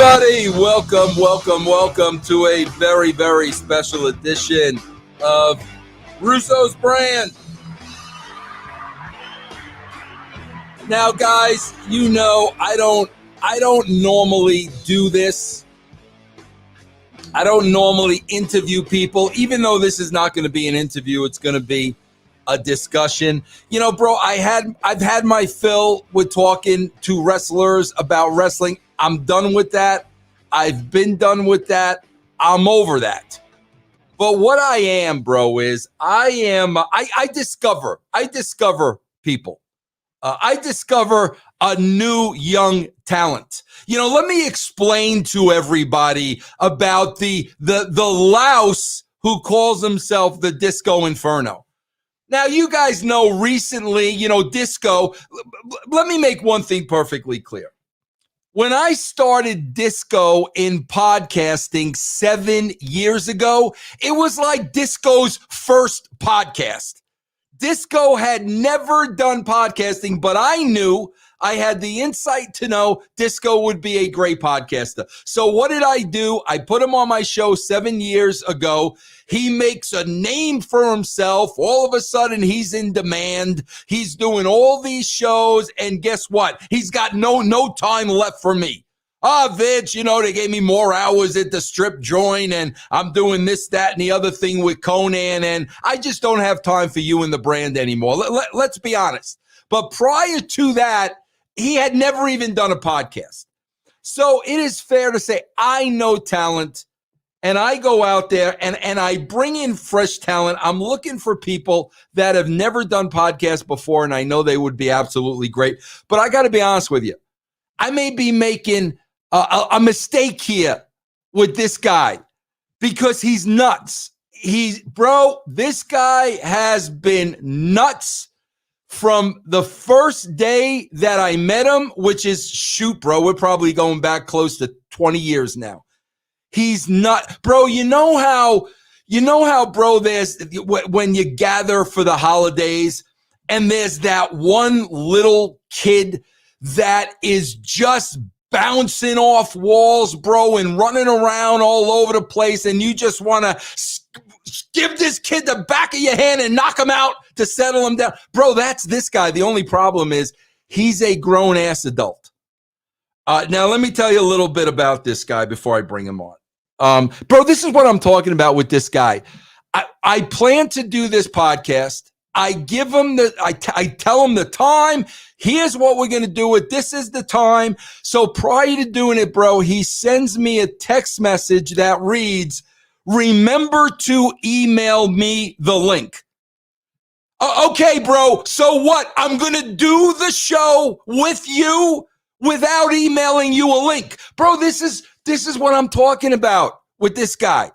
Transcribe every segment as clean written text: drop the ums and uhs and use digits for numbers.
everybody. Welcome to a very, very special edition of Russo's Brand. Now, guys, you know I don't normally do this. I don't normally interview people, even though this is not going to be an interview. It's going to be a discussion. You know, bro, I've had my fill with talking to wrestlers about wrestling. I'm done with that. I've been done with that. I'm over that. But what I am, bro, is I discover people. I discover a new young talent. You know, let me explain to everybody about the louse who calls himself the Disco Inferno. Now, you guys know recently, you know, Disco. Let me make one thing perfectly clear. When I started Disco in podcasting 7 years ago, it was like Disco's first podcast. Disco had never done podcasting, but I knew I had the insight to know Disco would be a great podcaster. So what did I do? I put him on my show 7 years ago. He makes a name for himself. All of a sudden, he's in demand. He's doing all these shows, and guess what? He's got no time left for me. Vince, you know, they gave me more hours at the strip joint, and I'm doing this, that, and the other thing with Conan, and I just don't have time for you and the brand anymore. Let's be honest. But prior to that, he had never even done a podcast. So it is fair to say I know talent, and I go out there and I bring in fresh talent. I'm looking for people that have never done podcasts before, and I know they would be absolutely great. But I got to be honest with you. I may be making a mistake here with this guy because he's nuts. This guy has been nuts from the first day that I met him, which is, we're probably going back close to 20 years now. He's not, bro. You know how, bro, there's when you gather for the holidays and there's that one little kid that is just bouncing off walls, bro, and running around all over the place, and you just want to give this kid the back of your hand and knock him out to settle him down. Bro, that's this guy. The only problem is he's a grown-ass adult. Now, let me tell you a little bit about this guy before I bring him on. Bro, this is what I'm talking about with this guy. I plan to do this podcast. I give him I tell him the time. Here's what we're going to do it. This is the time. So prior to doing it, bro, he sends me a text message that reads, remember to email me the link. Okay, bro. So what? I'm going to do the show with you without emailing you a link. Bro, this is what I'm talking about with this guy.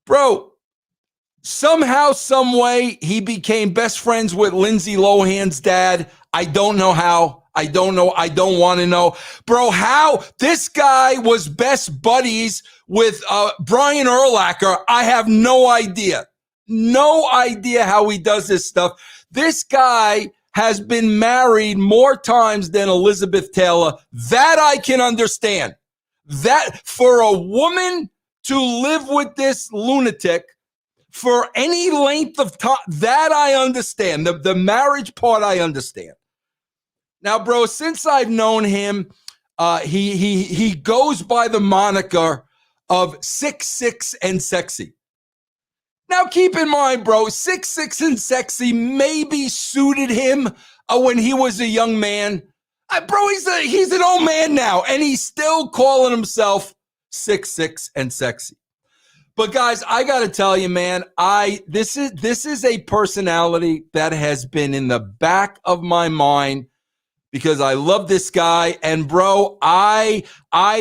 Bro, somehow, some way, he became best friends with Lindsay Lohan's dad. I don't know how. I don't know. I don't want to know. Bro, how? This guy was best buddies with Brian Urlacher. I have no idea. No idea how he does this stuff. This guy has been married more times than Elizabeth Taylor. That I can understand. That for a woman to live with this lunatic for any length of time, that I understand. The marriage part I understand. Now, bro, since I've known him, he goes by the moniker of 6'6" and sexy. Now, keep in mind, bro, 6'6" and sexy maybe suited him when he was a young man. Bro, he's an old man now, and he's still calling himself 6'6" and sexy. But guys, I got to tell you, man, this is a personality that has been in the back of my mind because I love this guy. And bro, I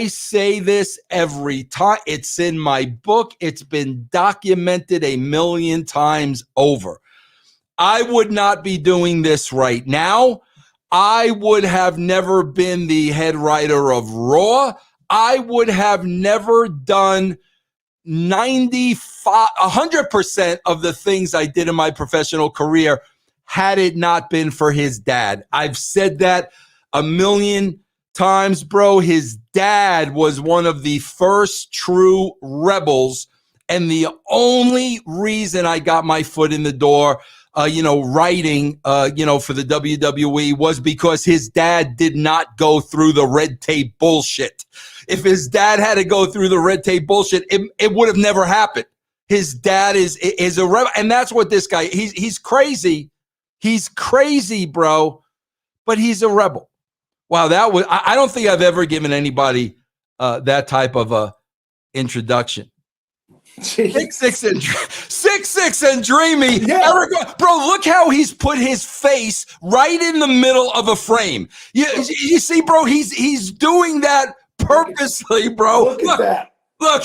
say this every time. It's in my book. It's been documented a million times over. I would not be doing this right now. I would have never been the head writer of Raw. I would have never done 100% of the things I did in my professional career had it not been for his dad. I've said that a million times, bro, his dad was one of the first true rebels. And the only reason I got my foot in the door, writing, for the WWE was because his dad did not go through the red tape bullshit. If his dad had to go through the red tape bullshit, it would have never happened. His dad is a rebel. And that's what this guy, he's crazy. He's crazy, bro, but he's a rebel. Wow, I don't think I've ever given anybody that type of a introduction. 6'6" and dreamy. Yeah. Eric, bro, look how he's put his face right in the middle of a frame. You see, bro, he's doing that purposely, bro. Look at that. Look.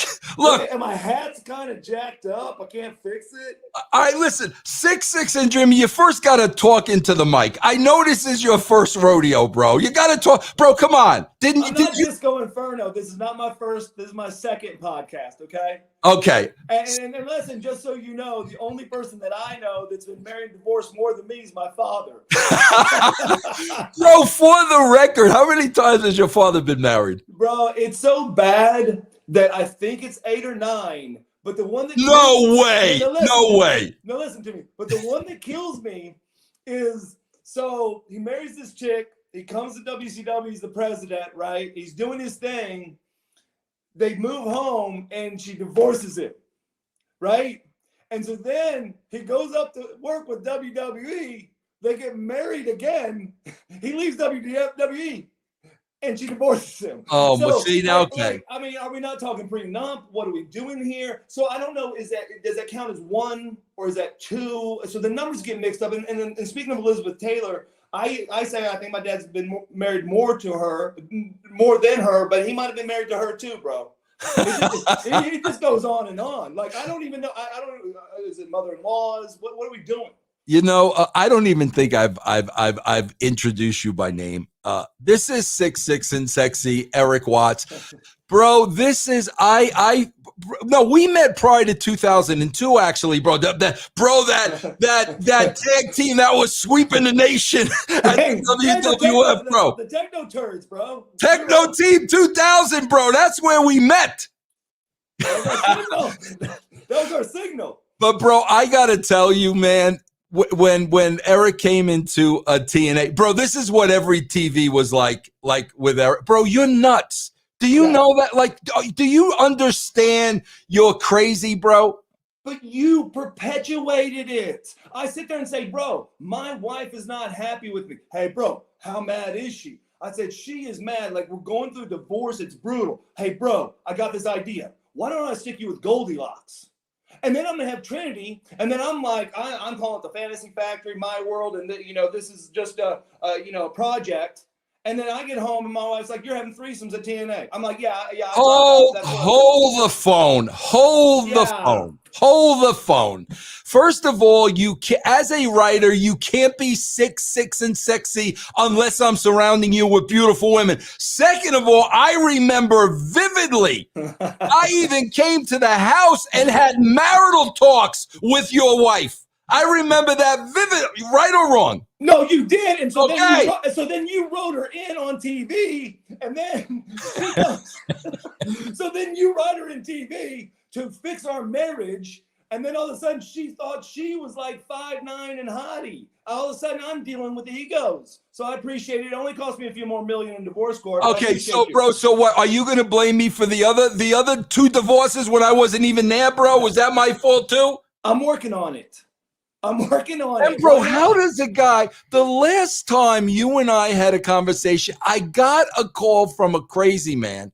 And my hat's kind of jacked up. I can't fix it. All right, listen, 6'6" and dreamy, you first got to talk into the mic. I know this is your first rodeo, bro. You got to talk. Bro, come on. I'm not Disco Inferno. This is not my first. This is my second podcast, okay? Okay. And listen, just so you know, the only person that I know that's been married and divorced more than me is my father. Bro, for the record, how many times has your father been married? Bro, it's so bad that I think it's 8 or 9. But the one that No way. No, listen to me. But the one that kills me is, so he marries this chick. He comes to WCW. He's the president, right? He's doing his thing. They move home and she divorces him, right? And so then he goes up to work with WWE. They get married again. He leaves WWE. And she divorces him. Oh, so, see, now, okay. I mean, are we not talking prenup? What are we doing here? So I don't know. Does that count as 1 or is that 2? So the numbers get mixed up. And speaking of Elizabeth Taylor, I say I think my dad's been married more than her, but he might have been married to her too, bro. It just goes on and on. Like I don't even know. I don't. Is it mother-in-laws? What are we doing? I don't even think I've introduced you by name. This is 6'6" and sexy Eric Watts, bro. This is no, we met prior to 2002, actually, bro. That tag team that was sweeping the nation at WWF, bro. The Techno Turds, bro. Techno Team 2000, bro. That's where we met. That was our signal. But, bro, I gotta tell you, man. When Eric came into a TNA, bro, this is what every TV was like with Eric. Bro, you're nuts. Do you know that? Like, do you understand you're crazy, bro? But you perpetuated it. I sit there and say, bro, my wife is not happy with me. Hey, bro, how mad is she? I said, she is mad. Like, we're going through a divorce. It's brutal. Hey, bro, I got this idea. Why don't I stick you with Goldilocks? And then I'm gonna have Trinity, and then I'm like, I'm calling it the Fantasy Factory, my world, and this is just a project. And then I get home, and my wife's like, "You're having threesomes at TNA." I'm like, "Yeah." Hold the phone. Hold the phone. First of all, as a writer, you can't be 6'6" and sexy unless I'm surrounding you with beautiful women. Second of all, I remember vividly. I even came to the house and had marital talks with your wife. I remember that vividly, right or wrong. No, you did, and so then you wrote her in on TV, and then so then you write her in TV to fix our marriage, and then all of a sudden she thought she was like 5'9" and hottie. All of a sudden I'm dealing with egos, so I appreciate it. It only cost me a few more million in divorce court. Okay, so bro, so what? Are you gonna blame me for the other 2 divorces when I wasn't even there, bro? Was that my fault too? I'm working on it. And bro, how does a guy, the last time you and I had a conversation, I got a call from a crazy man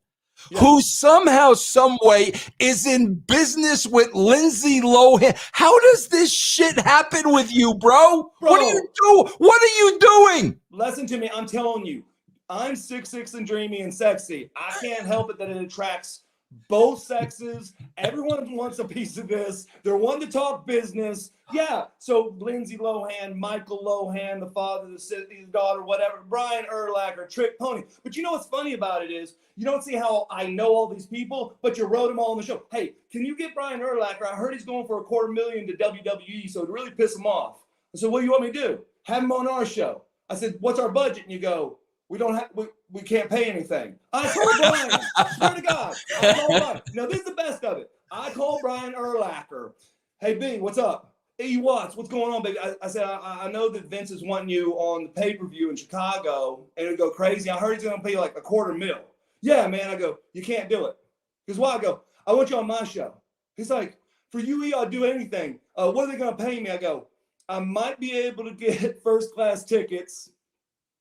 who somehow, some way is in business with Lindsay Lohan. How does this shit happen with you, bro? What do you do? What are you doing? Listen to me. I'm telling you, I'm 6'6" and dreamy and sexy. I can't help it that it attracts both sexes. Everyone wants a piece of this. They're wanting to talk business. Yeah. So Lindsay Lohan, Michael Lohan, the father, the daughter, whatever, Brian Urlacher, Trick Pony. But you know what's funny about it is you don't see how I know all these people, but you wrote them all on the show. Hey, can you get Brian Urlacher? I heard he's going for $250,000 to WWE, so to really piss him off. I said, what do you want me to do? Have him on our show. I said, what's our budget? And you go, we can't pay anything. I told Brian, swear to God, I told Brian. Now this is the best of it. I called Brian Urlacher. Hey B, what's up? Hey Watts, what's going on, baby? I said, I know that Vince is wanting you on the pay-per-view in Chicago, and it'll go crazy. I heard he's gonna pay you like $250,000. Yeah, man. I go, you can't do it. Because why? I go, I want you on my show. He's like, for you, I'll do anything. What are they gonna pay me? I go, I might be able to get first-class tickets.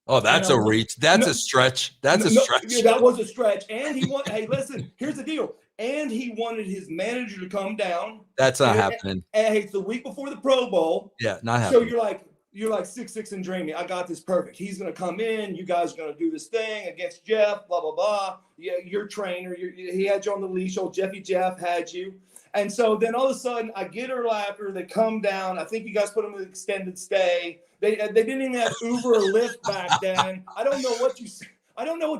Oh, that's a reach. That's a stretch. That's a stretch. Yeah, that was a stretch. And he wanted, hey, listen, here's the deal. And he wanted his manager to come down. That's not happening. And it's the week before the Pro Bowl. Yeah, not happening. So you're like 6'6" and dreamy. I got this perfect. He's gonna come in. You guys are gonna do this thing against Jeff. Blah blah blah. Yeah, your trainer. He had you on the leash. Old Jeffy Jeff had you. And so then all of a sudden, I get Urlacher. They come down. I think you guys put them in extended stay. They didn't even have Uber or Lyft back then. I don't know what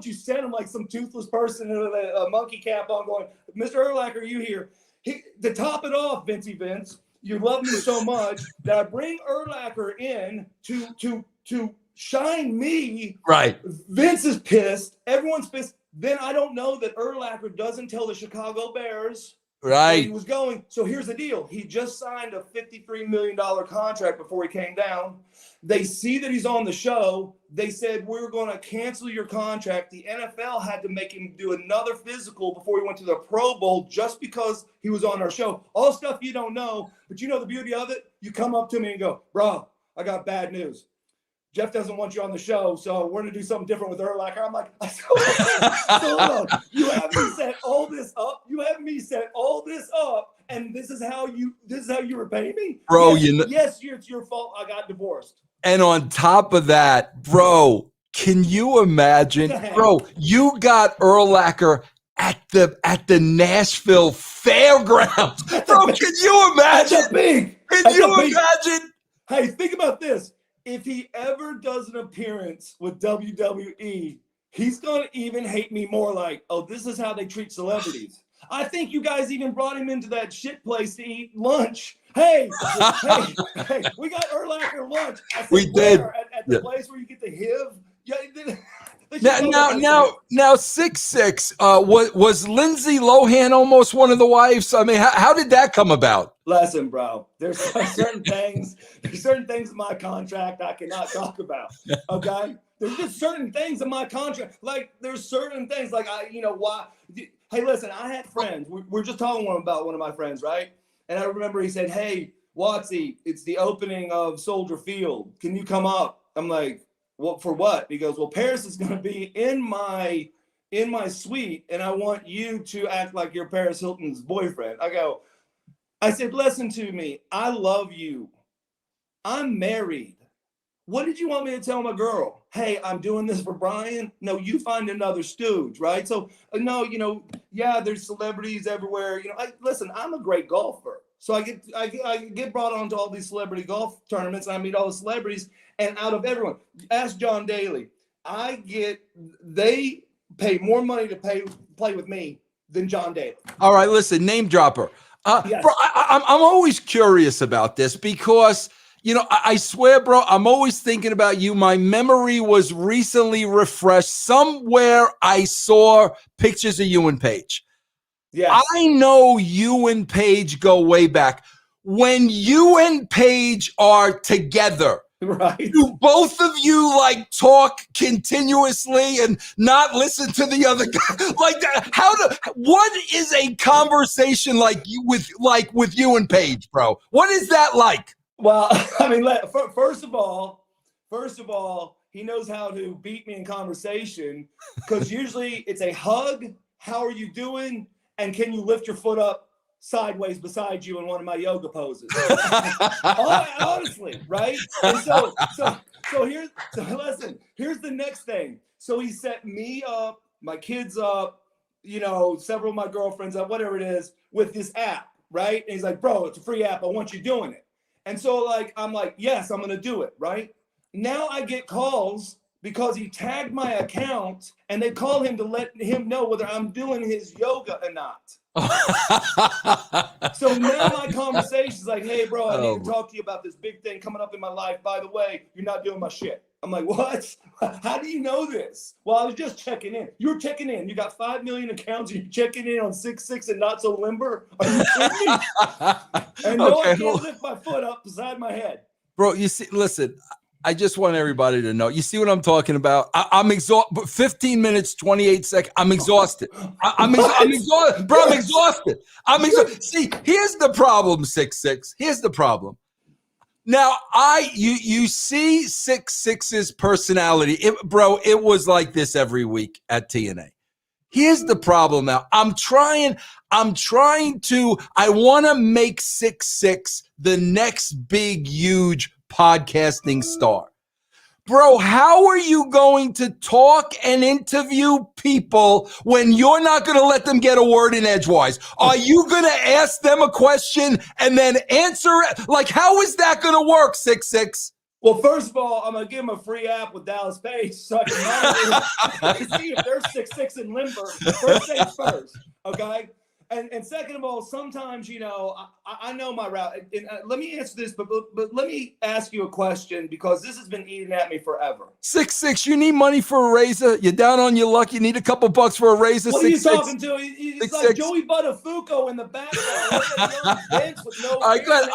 you sent him, like some toothless person with a monkey cap on, going, Mr. Urlacher, you here? To top it off, Vincey Vince, you love me so much that I bring Urlacher in to shine me. Right. Vince is pissed. Everyone's pissed. Then I don't know that Urlacher doesn't tell the Chicago Bears. Right. He was going. So here's the deal. He just signed a $53 million contract before he came down. They see that he's on the show. They said, we're going to cancel your contract. The NFL had to make him do another physical before he went to the Pro Bowl just because he was on our show. All stuff you don't know, but you know the beauty of it? You come up to me and go, bro, I got bad news. Jeff doesn't want you on the show, so we're going to do something different with Urlacher. I'm like, hold on. You have me set all this up. And this is how you repay me? Bro, yes, it's your fault. I got divorced. And on top of that, bro, can you imagine? Bro, you got Urlacher at the Nashville Fairgrounds. Bro, can you imagine? Can you imagine? Hey, think about this. If he ever does an appearance with WWE, he's going to even hate me more, like, oh, this is how they treat celebrities. I think you guys even brought him into that shit place to eat lunch. Hey, we got Urlacher lunch. I said, we did. At the place where you get the HIV? Yeah. Now 6'6", was Lindsay Lohan almost one of the wives? I mean, how did that come about? Listen, bro, there's certain things in my contract I cannot talk about. Okay, there's just certain things in my contract. Like there's certain things like why. Hey, listen, I had friends. We're just talking about one of my friends, right? And I remember he said, "Hey, Watsy, it's the opening of Soldier Field. Can you come up?" I'm like, "What for? What?" He goes, "Well, Paris is going to be in my suite, and I want you to act like you're Paris Hilton's boyfriend." I said, listen to me. I love you. I'm married. What did you want me to tell my girl? Hey, I'm doing this for Brian. No, you find another stooge, right? So, no, there's celebrities everywhere. Listen, I'm a great golfer. So I get brought onto all these celebrity golf tournaments, and I meet all the celebrities. And out of everyone, ask John Daly. They pay more money to play with me than John Daly. All right, listen, name dropper. Yes. Bro, I'm always curious about this because, I swear, bro, I'm always thinking about you. My memory was recently refreshed. Somewhere I saw pictures of you and Paige. Yes. I know you and Paige go way back. When you and Paige are together, right? Do both of you talk continuously and not listen to the other guy? Like that? What is a conversation like with you and Paige, bro? What is that like? Well, I mean, first of all, he knows how to beat me in conversation because usually it's a hug. How are you doing? And can you lift your foot up sideways beside you in one of my yoga poses? Honestly, right? And so listen, here's the next thing. So he set me up, my kids up, several of my girlfriends up, whatever it is, with this app, right? And he's like, bro, it's a free app. I want you doing it. And so I'm like, yes, I'm going to do it, right? Now I get calls because he tagged my account and they call him to let him know whether I'm doing his yoga or not. So now my conversation is like, hey, bro, I need to talk to you about this big thing coming up in my life. By the way, you're not doing my shit. I'm like, what? How do you know this? Well, I was just checking in. You were checking in. You got 5 million accounts. You're checking in on 6'6" and not so limber. Are you kidding me? And no, I can't lift my foot up beside my head. Bro, you see, listen, I just want everybody to know. You see what I'm talking about? I'm exhausted. 15 minutes, 28 seconds. I'm exhausted. I'm exhausted. Bro, I'm exhausted. See, here's the problem, 6'6". Here's the problem. Now, you see 6'6's personality. It was like this every week at TNA. Here's the problem now. I want to make 6'6 the next big, huge podcasting star. Bro, how are you going to talk and interview people when you're not going to let them get a word in edgewise? Are you going to ask them a question and then answer it? Like, how is that going to work, 6'6"? Well, first of all, I'm going to give them a free app with Dallas Page so I can monitor to see if they're 6'6" and limber. First things first, okay? And second of all, sometimes, you know, I know my route. And, let me answer this, but let me ask you a question because this has been eating at me forever. 6'6", you need money for a razor? You're down on your luck. You need a couple bucks for a razor? What are you talking to? It's like Joey Buttafuoco in the background. With no you got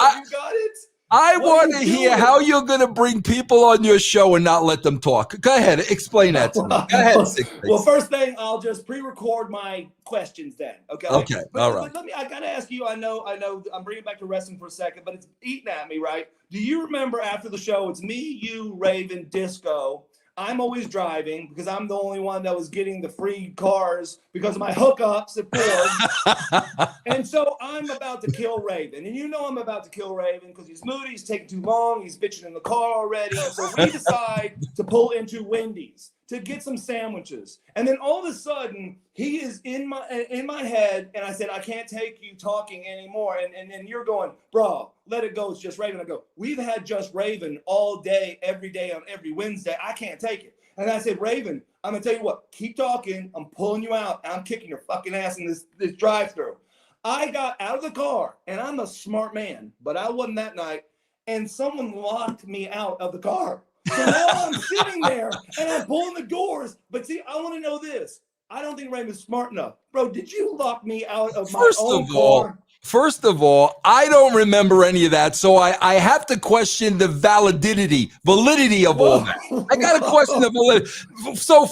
it? I want to hear how you're going to bring people on your show and not let them talk. Go ahead. Explain that to me. Go ahead, 6'6". Well, first thing, I'll just pre-record my questions then. Okay. Okay. All right. But I got to ask you, I know I'm bringing it back to wrestling for a second, but it's eating at me, right? Do you remember after the show, it's me, you, Raven, Disco. I'm always driving because I'm the only one that was getting the free cars because of my hookups at Ford. And so I'm about to kill Raven. And you know I'm about to kill Raven because he's moody, he's taking too long, he's bitching in the car already. And so we decide to pull into Wendy's to get some sandwiches. And then all of a sudden, he is in my head, and I said, I can't take you talking anymore. And you're going, bro, let it go. It's just Raven. I go, we've had just Raven all day, every day on every Wednesday. I can't take it. And I said, Raven, I'm going to tell you what, keep talking. I'm pulling you out. I'm kicking your fucking ass in this drive-thru. I got out of the car, and I'm a smart man, but I wasn't that night, and someone locked me out of the car. So now I'm sitting there, and I'm pulling the doors. But see, I want to know this. I don't think Raven's smart enough. Bro, did you lock me out of my own car? First of all, I don't remember any of that, so I have to question the validity of all that. I got to question the validity. So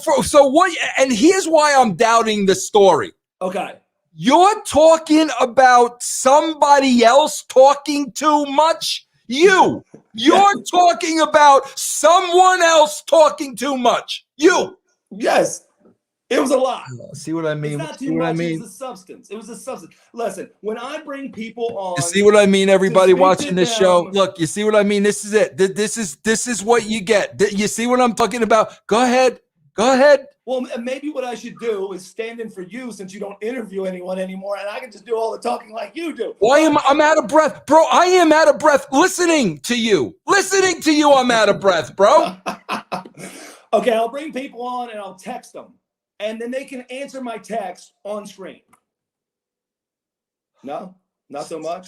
what? And here's why I'm doubting the story. Okay. You're talking about somebody else talking too much? You're talking about someone else talking too much. Yes. It was a lot. See what I mean? It's not too much. It was a substance. Listen, when I bring people on, you see what I mean? Everybody watching this show, look, you see what I mean? This is it. This is what you get. You see what I'm talking about? Go ahead. Well, maybe what I should do is stand in for you since you don't interview anyone anymore, and I can just do all the talking like you do. I'm out of breath, bro. I am out of breath listening to you. I'm out of breath, bro. Okay, I'll bring people on and I'll text them. And then they can answer my text on screen. No, not so much.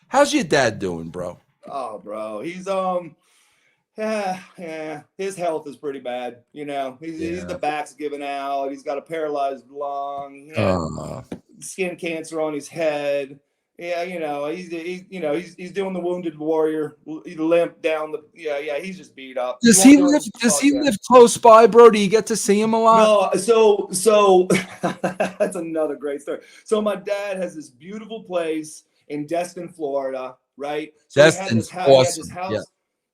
How's your dad doing, bro? Oh, bro, he's his health is pretty bad. You know, he's the back's giving out. He's got a paralyzed lung. Skin cancer on his head. Yeah, you know, he's doing the wounded warrior limp down the. Yeah, he's just beat up. Does he live close by, bro? Do you get to see him a lot? No, so that's another great story. So my dad has this beautiful place in Destin, Florida, right? So Destin's awesome.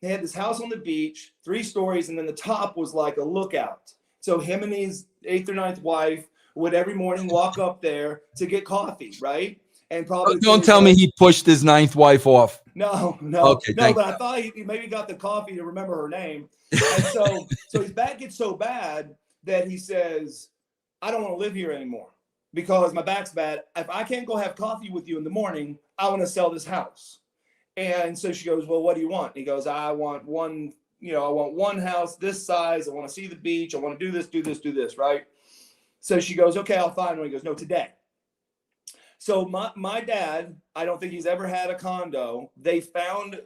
They had this house on the beach, 3 stories, and then the top was like a lookout. So him and his 8th or 9th wife would every morning walk up there to get coffee, right? And probably don't tell me he pushed his 9th wife off. No. Okay, no, but I thought he maybe got the coffee to remember her name. And so his back gets so bad that he says, I don't want to live here anymore because my back's bad. If I can't go have coffee with you in the morning, I want to sell this house. And so she goes, well, what do you want? And he goes, I want one house this size. I want to see the beach. I want to do this, right? So she goes, okay, I'll find one. He goes, no, today. So my dad, I don't think he's ever had a condo. They found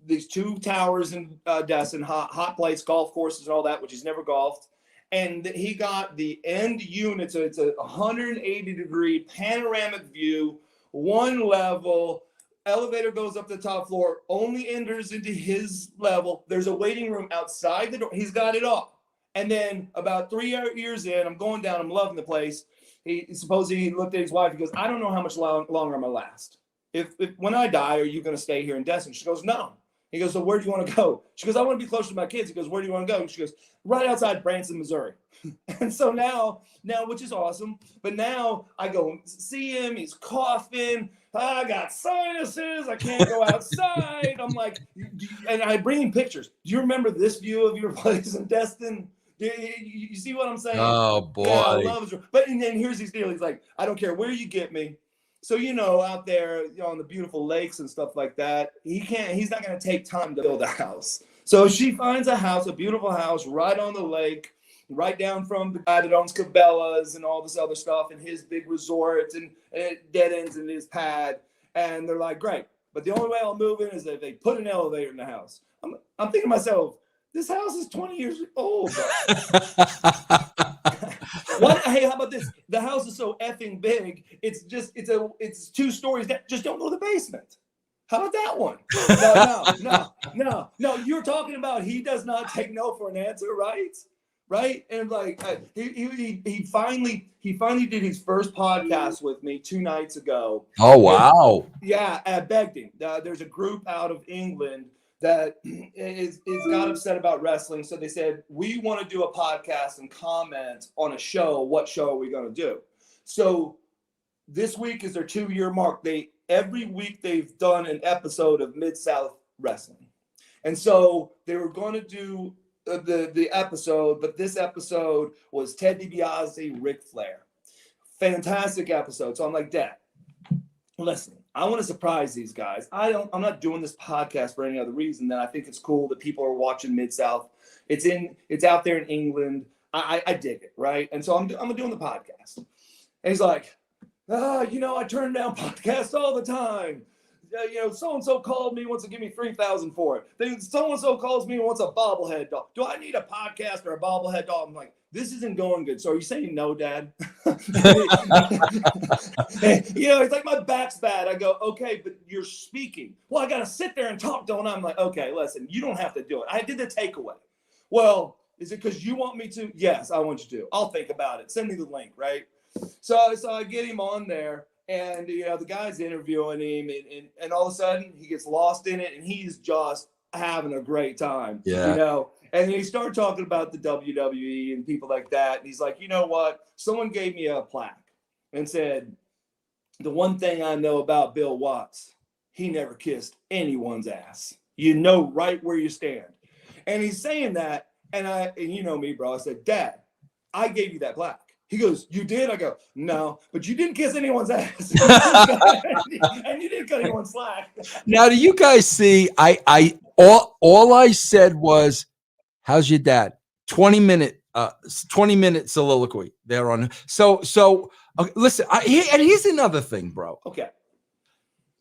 these 2 towers in Destin, hot plates, golf courses, and all that, which he's never golfed. And he got the end unit, so it's a 180-degree panoramic view, 1 level. Elevator goes up to the top floor, only enters into his level. There's a waiting room outside the door. He's got it all. And then about 3 years in, I'm going down. I'm loving the place. He supposedly looked at his wife. He goes, I don't know how much longer I'm going to last. If when I die, are you going to stay here in Destin? She goes, no. He goes, so where do you want to go? She goes, I want to be closer to my kids. He goes, where do you want to go? She goes, right outside Branson, Missouri. And so now, which is awesome, but now I go see him. He's coughing. I got sinuses. I can't go outside. I'm like, and I bring him pictures. Do you remember this view of your place in Destin? You see what I'm saying? Oh, boy. Yeah, I love it. But and then here's his deal. He's like, I don't care where you get me. So, out there, on the beautiful lakes and stuff like that, he's not going to take time to build a house. So she finds a beautiful house right on the lake, right down from the guy that owns Cabela's and all this other stuff and his big resort and it dead ends in his pad. And they're like, great. But the only way I'll move in is if they put an elevator in the house. I'm thinking to myself, this house is 20 years old. Hey, how about this? The house is so effing big. It's 2 stories that just don't go to the basement. How about that one? No. You're talking about he does not take no for an answer, right? Right? And like he finally did his first podcast with me 2 nights ago. Oh wow! I begged him. There's a group out of England that is got upset about wrestling. So they said, we want to do a podcast and comment on a show. What show are we going to do? So this week is their 2-year mark. Every week they've done an episode of Mid-South Wrestling. And so they were going to do the episode, but this episode was Ted DiBiase, Ric Flair. Fantastic episode. So I'm like, Dad, listen, I want to surprise these guys. I'm not doing this podcast for any other reason than I think it's cool that people are watching Mid-South. It's out there in England. I dig it, right? And so I'm doing the podcast. And he's like, I turn down podcasts all the time. So-and-so called me, wants to give me $3,000 for it. Then so-and-so calls me and wants a bobblehead doll. Do I need a podcast or a bobblehead doll? I'm like, this isn't going good. So are you saying no, Dad? It's like my back's bad. I go, okay, but you're speaking. Well, I got to sit there and talk, don't I? I'm like, okay, listen, you don't have to do it. I did the takeaway. Well, is it because you want me to? Yes, I want you to. I'll think about it. Send me the link, right? So I get him on there. And, the guy's interviewing him, and all of a sudden he gets lost in it, and he's just having a great time, And then he started talking about the WWE and people like that. And he's like, you know what? Someone gave me a plaque and said, the one thing I know about Bill Watts, he never kissed anyone's ass. You know right where you stand. And he's saying that, and you know me, bro. I said, Dad, I gave you that plaque. He goes, you did? I go, no, but you didn't kiss anyone's ass. And you didn't cut anyone's slack. Now, do you guys see, all I said was, how's your dad? 20-minute soliloquy there on. So listen, and here's another thing, bro. Okay.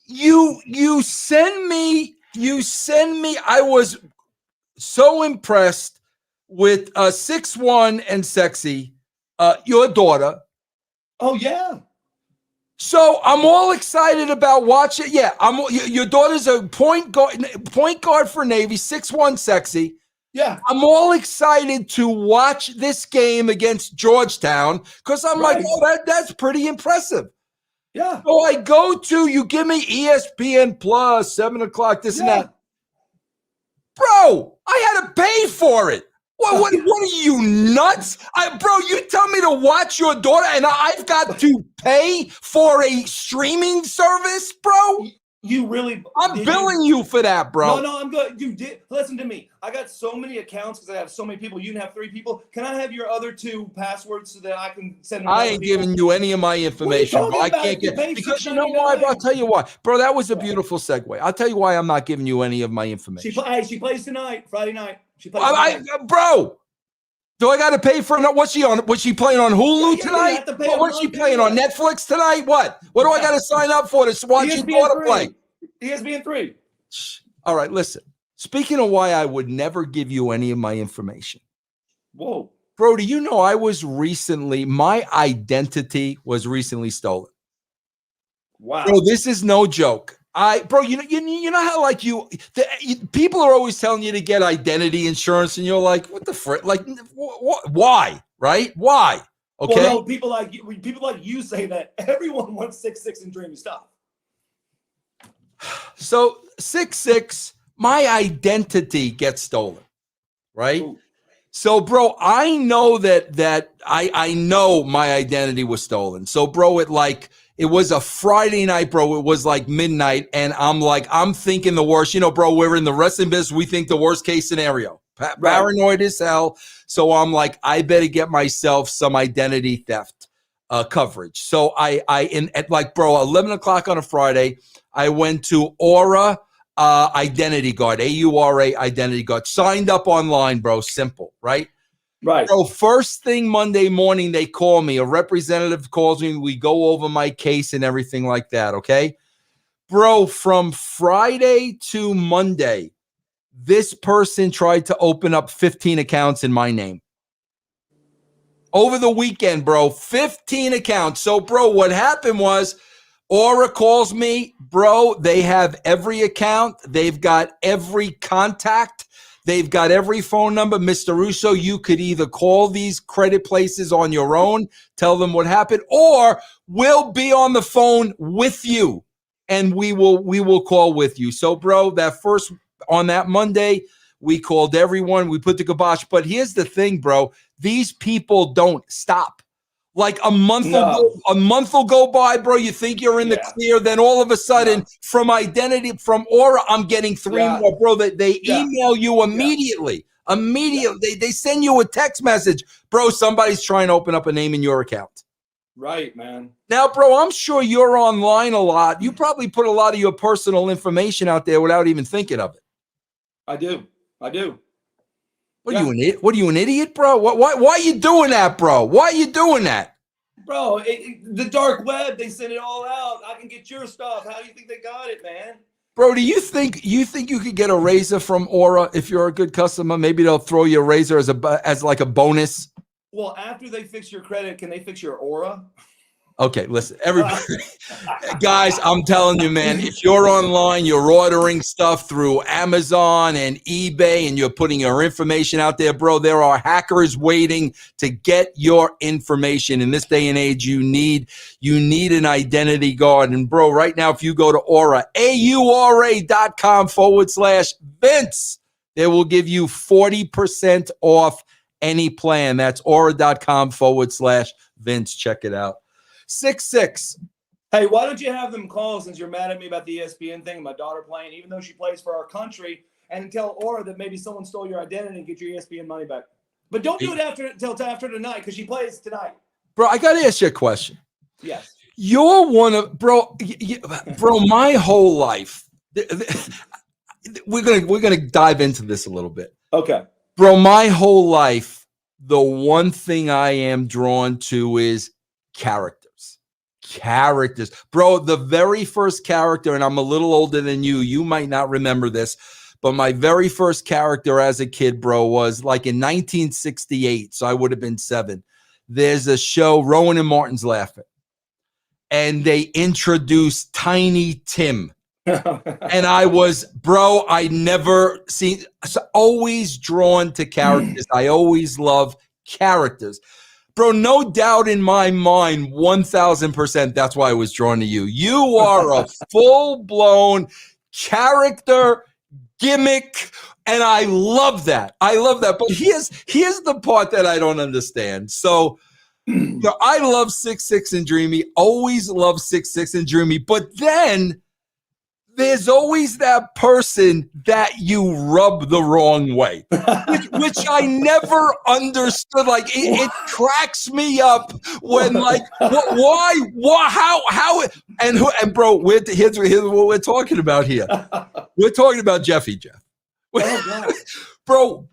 You send me, I was so impressed with 6'1" and sexy. Your daughter. Oh yeah. So I'm all excited about watching. Yeah, your daughter's a point guard for Navy, 6'1", sexy. Yeah. I'm all excited to watch this game against Georgetown because I'm like, oh, that's pretty impressive. Yeah. So I go to, you give me ESPN Plus, 7 o'clock, this and that. Bro, I had to pay for it. What are you, nuts? Bro, you tell me to watch your daughter and I've got to pay for a streaming service, bro? You really? I'm billing you for that, bro. No, I'm good. You did. Listen to me. I got so many accounts because I have so many people. You can have 3 people. Can I have your other 2 passwords so that I can send them? I ain't giving you any of my information, bro. I can't get because you know why, bro? I'll tell you why. Bro, that was a beautiful segue. I'll tell you why I'm not giving you any of my information. She plays tonight, Friday night. Bro, do I got to pay for it? What's she on? Was she playing on Hulu tonight? What's she playing on Netflix tonight? What do I got to sign up for to watch your daughter play? ESPN 3. All right, listen. Speaking of why I would never give you any of my information. Whoa. Bro, do you know my identity was recently stolen? Wow. Bro, this is no joke. Bro, you know how like people are always telling you to get identity insurance, and you're like, what the frick? Like, why? Right? Why? Okay. Well, no, people like you say that everyone wants 666 and Dreamy stuff. So 666, my identity gets stolen, right? Ooh. So, bro, I know that I know my identity was stolen. So, bro, it was a Friday night, bro. It was like midnight, and I'm thinking the worst. You know, bro, we're in the wrestling business. We think the worst case scenario. Paranoid as hell. So I'm like, I better get myself some identity theft coverage. So bro, 11 o'clock on a Friday, I went to Aura Identity Guard, AURA Identity Guard. Signed up online, bro. Simple, right? Right. So first thing Monday morning, they call me. A representative calls me. We go over my case and everything like that, okay? Bro, from Friday to Monday, this person tried to open up 15 accounts in my name. Over the weekend, bro, 15 accounts. So, bro, what happened was Aura calls me, bro. They have every account. They've got every contact. They've got every phone number. Mr. Russo, you could either call these credit places on your own, tell them what happened, or we'll be on the phone with you and we will call with you. So, bro, on that Monday, we called everyone. We put the kibosh. But here's the thing, bro. These people don't stop. Like a month will go by, bro. You think you're in the clear. Then all of a sudden, from Aura, I'm getting three more, bro. They email you immediately. Immediately. They send you a text message. Bro, somebody's trying to open up a name in your account. Right, man. Now, bro, I'm sure you're online a lot. You probably put a lot of your personal information out there without even thinking of it. I do. What are you, an idiot, bro? Why are you doing that, bro? Why are you doing that? Bro, the dark web, they send it all out. I can get your stuff. How do you think they got it, man? Bro, do you think you could get a razor from Aura if you're a good customer? Maybe they'll throw you a razor as like a bonus. Well, after they fix your credit, can they fix your Aura? Okay, listen, everybody, guys, I'm telling you, man, if you're online, you're ordering stuff through Amazon and eBay, and you're putting your information out there, bro, there are hackers waiting to get your information. In this day and age, you need an identity guard. And, bro, right now, if you go to Aura, AURA.com/Vince, they will give you 40% off any plan. That's Aura.com/Vince. Check it out. 6'6". Hey, why don't you have them call, since you're mad at me about the ESPN thing, my daughter playing, even though she plays for our country, and tell Aura that maybe someone stole your identity and get your ESPN money back. But don't do it until after tonight, because she plays tonight. Bro, I got to ask you a question. Yes. You're one of, bro, my whole life, we're gonna dive into this a little bit. Okay. Bro, my whole life, the one thing I am drawn to is characters. Bro, the very first character, and I'm a little older than you might not remember this, but my very first character as a kid, bro, was like in 1968, so I would have been 7. There's a show, Rowan and Martin's Laughing, and they introduced Tiny Tim. And I always drawn to characters. I always love characters. Bro, no doubt in my mind, 1,000%, that's why I was drawn to you. You are a full-blown character gimmick, and I love that. But here's the part that I don't understand. So, I love 6'6" and Dreamy, always love 6'6" and Dreamy, but then there's always that person that you rub the wrong way, which I never understood. Like it cracks me up when like, why, how, and bro, here's what we're talking about here. We're talking about Jeffy Jeff. Bro,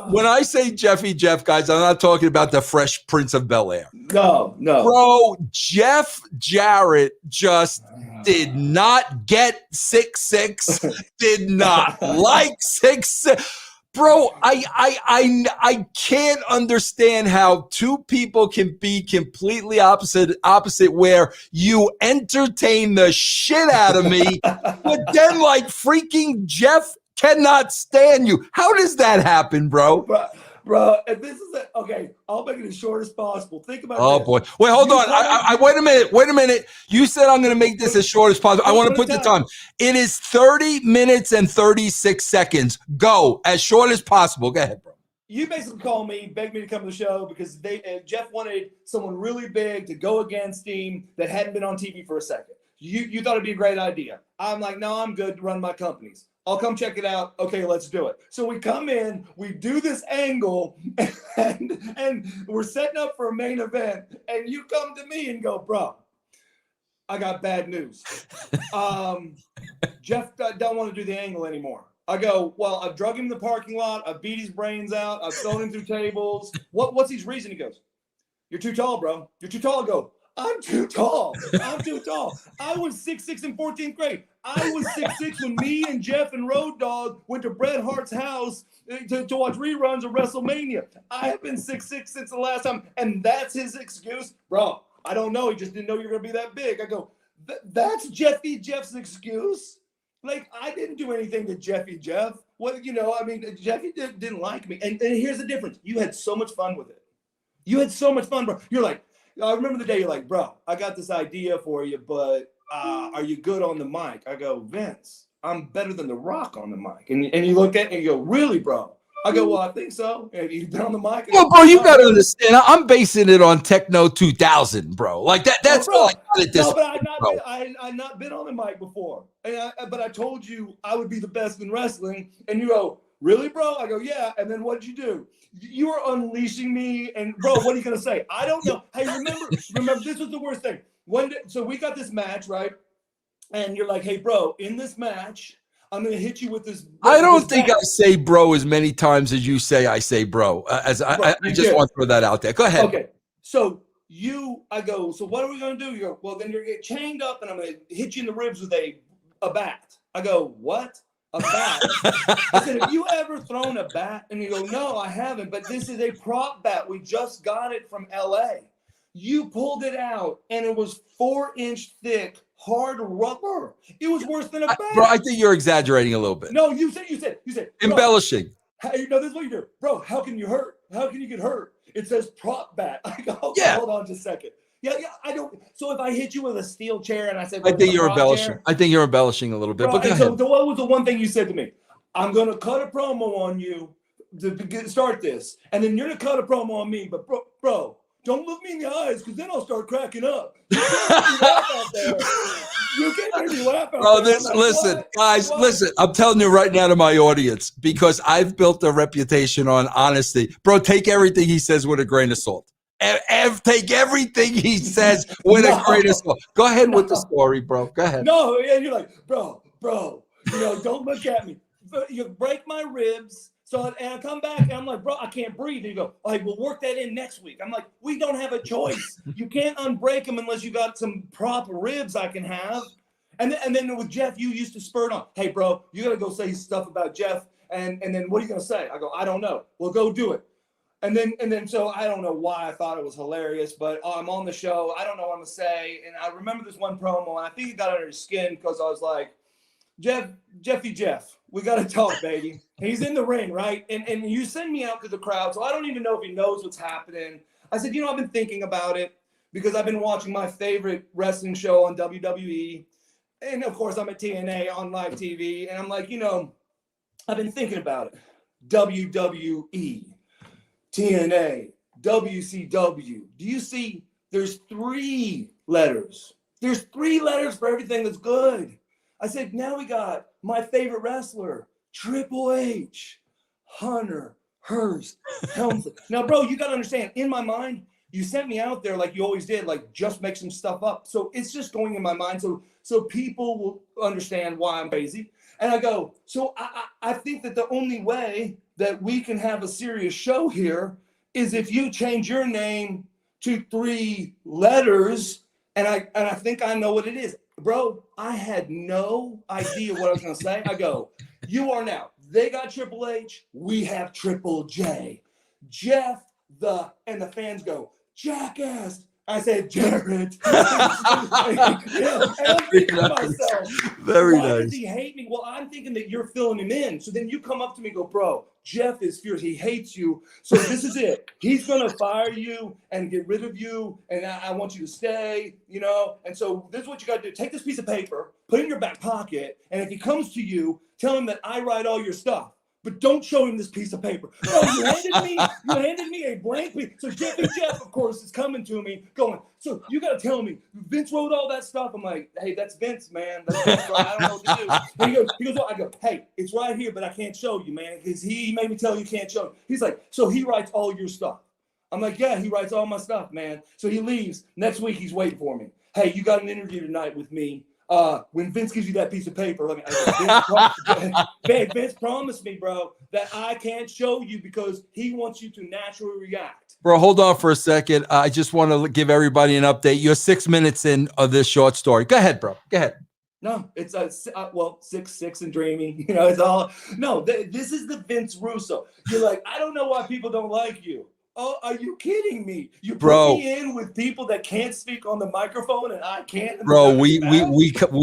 when I say Jeffy Jeff, guys, I'm not talking about the Fresh Prince of Bel-Air. No. Bro, Jeff Jarrett just did not get 6'6", did not like 6'6". Bro, I can't understand how two people can be completely opposite where you entertain the shit out of me, but then like freaking Jeff cannot stand you. How does that happen, bro? Bro, if this is okay, I'll make it as short as possible. Think about Oh this. boy. Wait, hold on. I wait a minute. You said I'm going to make this as short as possible. I want to put the time. It is 30 minutes and 36 seconds. Go as short as possible. Go ahead, bro. You basically called me, begged me to come to the show because Jeff wanted someone really big to go against him that hadn't been on TV for a second. You thought it'd be a great idea. I'm like, no, I'm good to run my companies. I'll come check it out. Okay, let's do it. So we come in, we do this angle, and we're setting up for a main event. And you come to me and go, bro, I got bad news. Jeff don't want to do the angle anymore. I go, well, I've drug him in the parking lot. I've beat his brains out. I've thrown him through tables. What's his reason? He goes, you're too tall, bro. You're too tall. I go, I'm too tall. I'm too tall. I was 6'6" in 14th grade. I was 6'6" when me and Jeff and Road Dogg went to Bret Hart's house to watch reruns of WrestleMania. I have been 6'6" since the last time, and that's his excuse. Bro, I don't know. He just didn't know you were going to be that big. I go, that's Jeff's excuse? Like, I didn't do anything to Jeff. Well, I mean, Jeffy didn't like me. And here's the difference. You had so much fun with it. You had so much fun, bro. You're like, I remember the day you're like, bro, I got this idea for you, but are you good on the mic? I go, Vince, I'm better than The Rock on the mic. And you look at me and you go, really, bro? I go, well, I think so. And you've been on the mic. Well, bro, you got to understand. I'm basing it on Techno 2000, bro. Like that. That's all I got at this. No, but I've not been on the mic before. But I told you I would be the best in wrestling. And you go, really, bro? I go, yeah. And then what did you do? You were unleashing me. And, bro, what are you going to say? I don't know. Hey, remember, this was the worst thing. So we got this match, right? And you're like, hey, bro, in this match, I'm going to hit you with this. I don't think I say bro as many times as you say I say bro. I just want to throw that out there. Go ahead. Okay. So I go, so what are we going to do? You go, well, then you're going to get chained up and I'm going to hit you in the ribs with a bat. I go, what? A bat? I said, have you ever thrown a bat? And you go, no, I haven't, but this is a prop bat. We just got it from LA. You pulled it out and it was 4-inch thick, hard rubber. It was worse than a bat. Bro, I think you're exaggerating a little bit. No, you said embellishing. Hey, this is what you do. Bro, how can you hurt? How can you get hurt? It says prop bat. I go, okay, yeah. Hold on just a second. Yeah, I don't. So if I hit you with a steel chair and I said, I think you're embellishing. I think you're embellishing a little bit. Bro, but go ahead. So what was the one thing you said to me? I'm going to cut a promo on you to start this. And then you're going to cut a promo on me. But bro, don't look me in the eyes because then I'll start cracking up. You can't make me laugh out there. Listen, guys, listen. I'm telling you right now to my audience because I've built a reputation on honesty. Bro, take everything he says with a grain of salt. Take everything he says with a grain of salt. Go ahead with the story, bro. Go ahead. No, and you're like, bro, don't look at me. You break my ribs. So, and I come back and I'm like, bro, I can't breathe. And you go, all right, we'll work that in next week. I'm like, we don't have a choice. You can't unbreak them unless you got some prop ribs I can have. And then with Jeff, you used to spurt on, hey, bro, you got to go say stuff about Jeff. And then what are you going to say? I go, I don't know. Well, go do it. And then so I don't know why I thought it was hilarious, but I'm on the show. I don't know what I'm going to say. And I remember this one promo, and I think it got under his skin because I was like, Jeff, we got to talk, baby. And he's in the ring, right? And you send me out to the crowd, so I don't even know if he knows what's happening. I said, I've been thinking about it because I've been watching my favorite wrestling show on WWE. And, of course, I'm at TNA on live TV. And I'm like, I've been thinking about it. WWE, TNA, WCW. Do you see there's 3 letters? There's 3 letters for everything that's good. I said, now we got my favorite wrestler, Triple H, Hunter, Hearst, Helmsley. Now, bro, you got to understand, in my mind, you sent me out there like you always did, like just make some stuff up. So it's just going in my mind so people will understand why I'm crazy. And I go, so I think that the only way that we can have a serious show here is if you change your name to 3 letters, and I think I know what it is. bro, I had no idea what I was going to say. I go, you are now. They got Triple H. We have Triple J. Jeff, and the fans go, jackass. I said, Jarrett. And I'm thinking to myself, Very why nice. does he hate me? Well, I'm thinking that you're filling him in. So then you come up to me and go, bro, Jeff is fierce. He hates you. So this is it. He's going to fire you and get rid of you. And I want you to stay, you know. And so this is what you got to do. Take this piece of paper, put it in your back pocket. And if he comes to you, tell him that I write all your stuff. But don't show him this piece of paper. No, you handed me a blank piece. So Jeff, of course, is coming to me going, so you got to tell me, Vince wrote all that stuff. I'm like, hey, that's Vince, man. That's Vince, bro. I don't know what to do. And he goes, well, I go, hey, it's right here, but I can't show you, man, because he made me tell you can't show. He's like, so he writes all your stuff. I'm like, yeah, he writes all my stuff, man. So he leaves. Next week, he's waiting for me. Hey, you got an interview tonight with me. When Vince gives you that piece of paper, Vince promised me, bro, that I can't show you because he wants you to naturally react. Bro, hold on for a second. I just want to give everybody an update. You're 6 minutes in of this short story. Go ahead, bro. Go ahead. No, it's 6'6" and dreamy. You know, it's all no. This is the Vince Russo. You're like, I don't know why people don't like you. Oh, are you kidding me? You put me in with people that can't speak on the microphone and I can't. Bro, we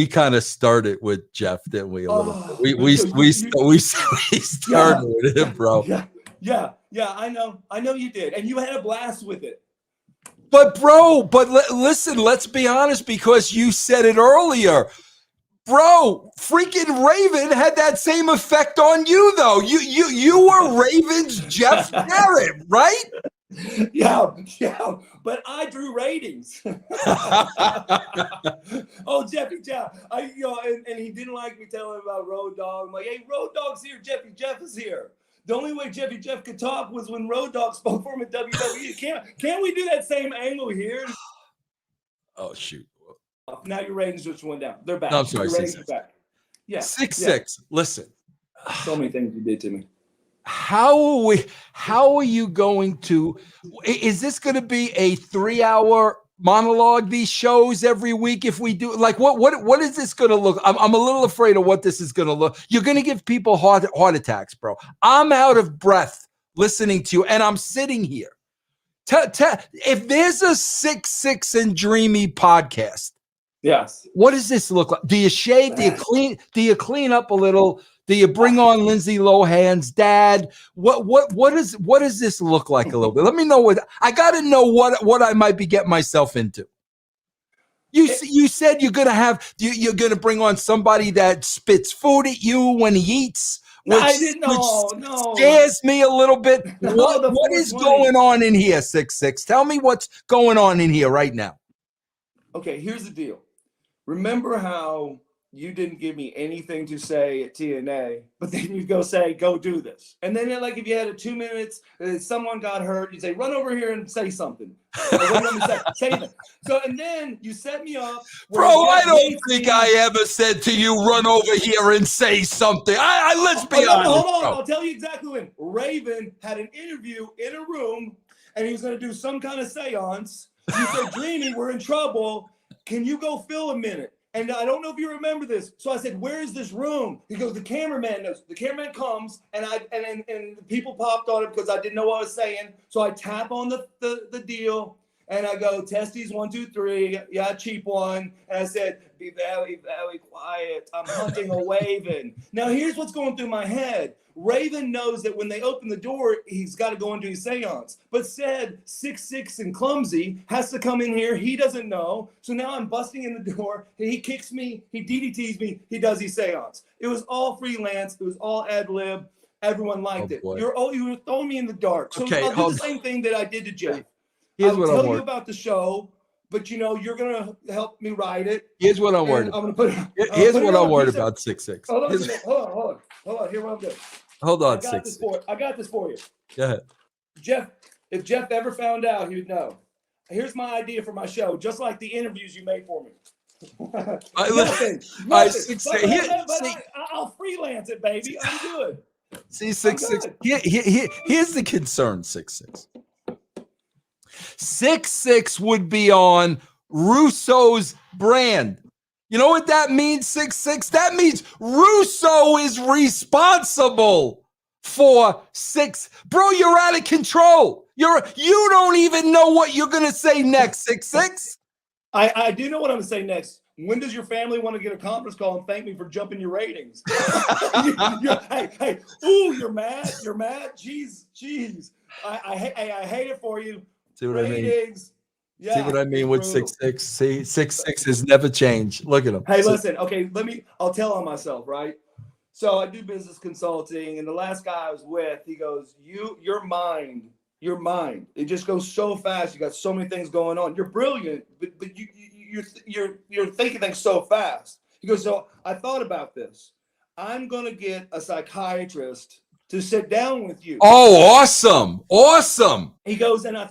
kind of started with Jeff, didn't we? A little bit. We started with him, bro. Yeah. I know you did, and you had a blast with it. But bro, listen, let's be honest, because you said it earlier. Bro, freaking Raven had that same effect on you, though. You were Raven's Jeff Jarrett, right? Yeah, but I drew ratings. Oh, Jeffy Jeff, and he didn't like me telling him about Road Dogg. I'm like, hey, Road Dogg's here. Jeffy Jeff is here. The only way Jeffy Jeff could talk was when Road Dogg spoke for him at WWE. Can't we do that same angle here? Oh shoot. Now your ratings just went down. They're back. No, I'm sorry. Your ratings are back. Yeah. 6'6". Listen. So many things you did to me. How are you going to, is this going to be a 3-hour monologue, these shows every week? If we do, like, what is this going to look? I'm a little afraid of what this is going to look. You're going to give people heart attacks, bro. I'm out of breath listening to you, and I'm sitting here. If there's a 6'6" and Dreamy podcast, yes, what does this look like? Do you shave? Do you clean? Do you clean up a little? Do you bring on Lindsay Lohan's dad? What does this look like a little bit? Let me know I got to know what I might be getting myself into. You said you're gonna bring on somebody that spits food at you when he eats. No, I didn't know. No, scares me a little bit. No, what is going on in here, 6'6"? Tell me what's going on in here right now. Okay, here's the deal. Remember how you didn't give me anything to say at TNA, but then you go do this. And then like if you had 2 minutes, someone got hurt, you'd say, run over here and say something. Say anything. So, and then you set me up. Bro, I don't think I ever said to you, run over here and say something. Let's be honest. Hold on. I'll tell you exactly when. Raven had an interview in a room, and he was going to do some kind of seance. You said, Dreamy, we're in trouble. Can you go fill a minute? And I don't know if you remember this. So I said, where is this room? He goes, the cameraman knows. The cameraman comes, and the people popped on it because I didn't know what I was saying. So I tap on the deal, and I go, testes 1, 2, 3. Yeah, cheap one. And I said, be very, very quiet. I'm hunting a Raven. Now, here's what's going through my head. Raven knows that when they open the door, he's got to go into his seance. But said 6'6" and clumsy has to come in here. He doesn't know. So now I'm busting in the door. He kicks me. He DDTs me. He does his seance. It was all freelance. It was all ad lib. Everyone liked it. You were throwing me in the dark. So okay, I'll do the same thing that I did to Jeff. I'll tell you about the show, but you're gonna help me write it. Here's what I'm worried about. Here's what I'm worried about, 6'6". Hold on. Here's what I'm doing. Hold on, 6'6". I got this for you. Go ahead. Jeff, if Jeff ever found out, he'd know. Here's my idea for my show, just like the interviews you made for me. Nothing. I'll freelance it, baby. I'm good. See, 6'6". Here's the concern, 6'6". 6'6" would be on Russo's brand. You know what that means, 6'6"? That means Russo is responsible for 6. Bro, you're out of control. You don't even know what you're gonna say next, 6'6". I do know what I'm gonna say next. When does your family want to get a conference call and thank me for jumping your ratings? Hey, ooh, you're mad? You're mad? Jeez. I hate it for you. See what Ratings. I mean? Yeah, see what I mean with 6'6"? See, 6'6" has never changed. Look at him. Hey, listen, okay, I'll tell on myself, right? So I do business consulting, and the last guy I was with, he goes, your mind, it just goes so fast. You got so many things going on. You're brilliant, but you're thinking things so fast. He goes, so I thought about this. I'm gonna get a psychiatrist to sit down with you. Oh, awesome. He goes, and I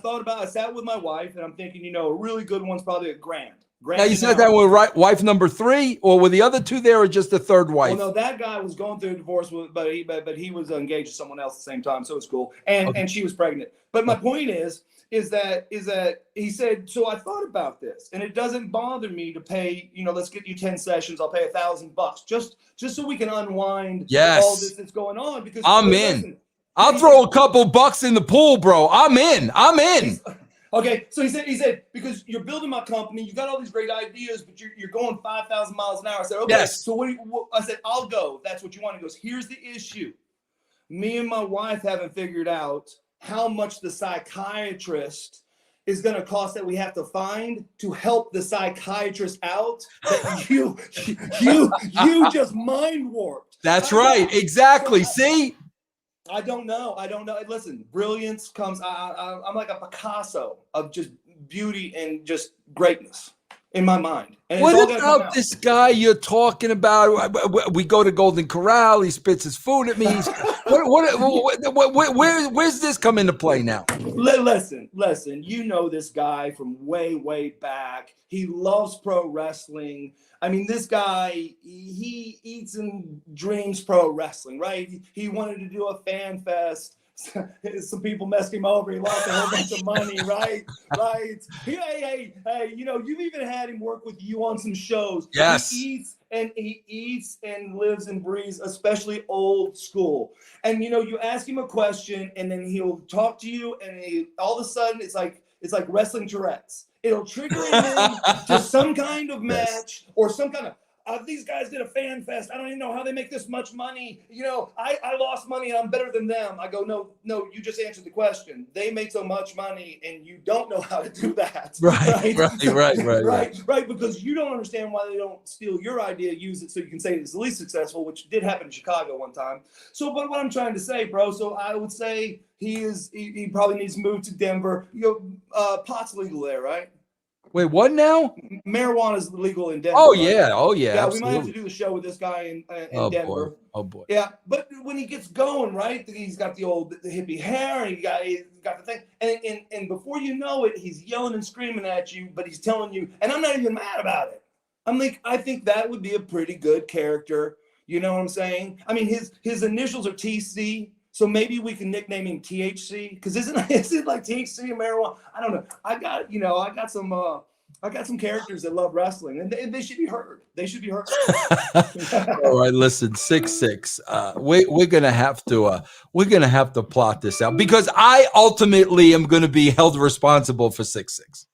sat with my wife, and I'm thinking, a really good one's probably a grand. Now you said that with wife number 3, or were the other 2 there, or just the third wife? Well, no, that guy was going through a divorce, but he was engaged to someone else at the same time, so it's cool. And she was pregnant. But my point is that he said, so I thought about this, and it doesn't bother me to pay. Let's get you 10 sessions. I'll pay $1,000 just so we can unwind all this that's going on. Because I'm in. I'll throw a couple bucks in the pool, bro. I'm in. Okay, so he said, because you're building my company, you got all these great ideas, but you're going 5,000 miles an hour. I said, okay, yes. So I said, I'll go. That's what you want. He goes, here's the issue. Me and my wife haven't figured out how much the psychiatrist is going to cost that we have to find to help the psychiatrist out. That you just mind warped. That's right. Exactly. See? I don't know. Listen, brilliance comes. I'm like a Picasso of just beauty and just greatness in my mind. And what about this guy you're talking about? We go to Golden Corral. He spits his food at me. Where's this come into play now? Listen. You know this guy from way back. He loves pro wrestling. I mean, this guy, he eats and dreams pro wrestling, right? He wanted to do a fan fest. Some people messed him over. He lost a whole bunch of money, right? Hey, you've even had him work with you on some shows. Yes. He eats and lives and breathes, especially old school. And, you ask him a question, and then he'll talk to you, and all of a sudden, it's like wrestling Tourette's. It'll trigger him to some kind of match or some kind of, these guys did a fan fest. I don't even know how they make this much money. I lost money and I'm better than them. I go, no, you just answered the question. They made so much money and you don't know how to do that. Right. Because you don't understand why they don't steal your idea, use it so you can say it's the least successful, which did happen in Chicago one time. So, but what I'm trying to say, bro, so I would say he probably needs to move to Denver. Pot's legal there, right? Wait, what now? Marijuana is legal in Denver. Oh, right? yeah. Yeah, absolutely. we might have to do the show with this guy in Denver. Oh boy. Yeah, but when he gets going, right? He's got the hippie hair, and he's got the thing, and before you know it, he's yelling and screaming at you, but he's telling you, and I'm not even mad about it. I'm like, I think that would be a pretty good character. You know what I'm saying? I mean, his initials are TC. So maybe we can nickname him THC, because isn't it like THC and marijuana? I don't know. I got some characters that love wrestling, and they should be heard. All right, listen, 6'6". We're gonna have to plot this out, because I ultimately am going to be held responsible for 6'6".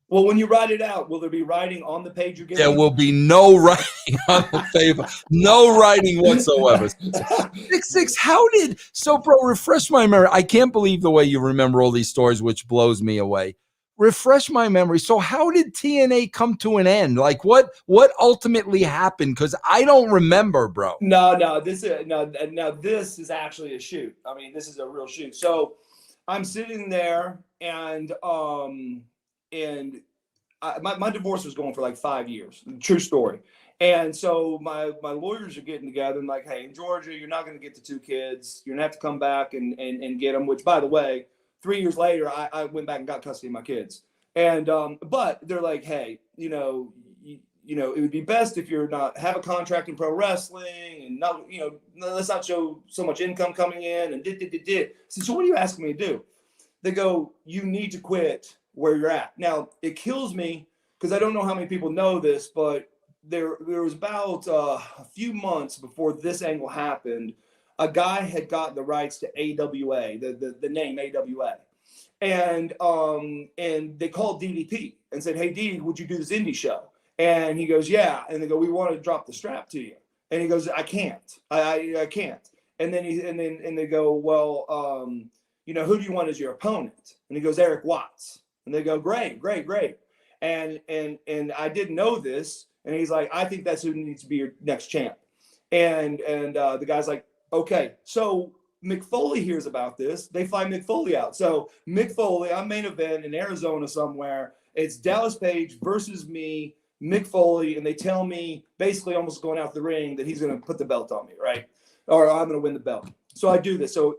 Well, when you write it out, will there be writing on the page you're getting? There will be no writing on the paper. No writing whatsoever. 6'6". So, bro, refresh my memory. I can't believe the way you remember all these stories, which blows me away. Refresh my memory. So how did TNA come to an end? Like what ultimately happened? Because I don't remember, bro. No, this is actually a shoot. I mean, this is a real shoot. So I'm sitting there and my divorce was going for like 5 years. True story. And so my lawyers are getting together and like, hey, in Georgia, you're not going to get the 2 kids. You're going to have to come back and get them, which, by the way, 3 years later, I went back and got custody of my kids. And but they're like, hey, it would be best if you're not have a contract in pro wrestling and not, let's not show so much income coming in and did. So what are you asking me to do? They go, you need to quit where you're at. Now, it kills me because I don't know how many people know this, but there was about a few months before this angle happened. A guy had gotten the rights to AWA, the name AWA, and they called DDP and said, "Hey, D, would you do this indie show?" And he goes, "Yeah." And they go, "We want to drop the strap to you." And he goes, "I can't. I can't." And then they go, "Well, you know, who do you want as your opponent?" And he goes, "Eric Watts." And they go, "Great, great, great." And I didn't know this. And he's like, "I think that's who needs to be your next champ." And the guy's like, "Okay." So Mick Foley hears about this. They fly Mick Foley out. So Mick Foley, I'm main event in Arizona somewhere. It's Dallas Page versus me, Mick Foley, and they tell me basically almost going out the ring that he's going to put the belt on me, right? Or I'm going to win the belt. So I do this. So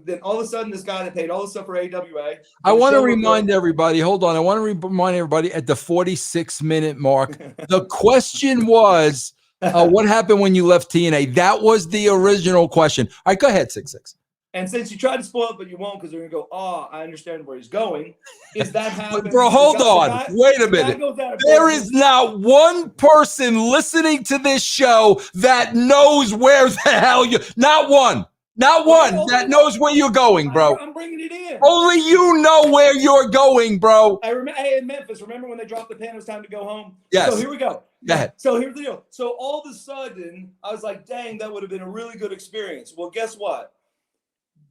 then all of a sudden, this guy that paid all this stuff for AWA. I want to remind everybody, hold on. I want to remind everybody at the 46-minute mark, the question was, what happened when you left TNA? That was the original question. All right, go ahead, 6'6". And since you tried to spoil it, but you won't because they're going to go, "Oh, I understand where he's going." Is that happening? Bro, hold on. Wait a minute. There is not one person listening to this show that knows where the hell you – not one. Not one that knows where you're going, bro. I'm bringing it in. Only you know where you're going, bro. I remember in Memphis. Remember when they dropped the pen? It was time to go home. Yes. So here we go. Go ahead. So here's the deal. So all of a sudden, I was like, "Dang, that would have been a really good experience." Well, guess what?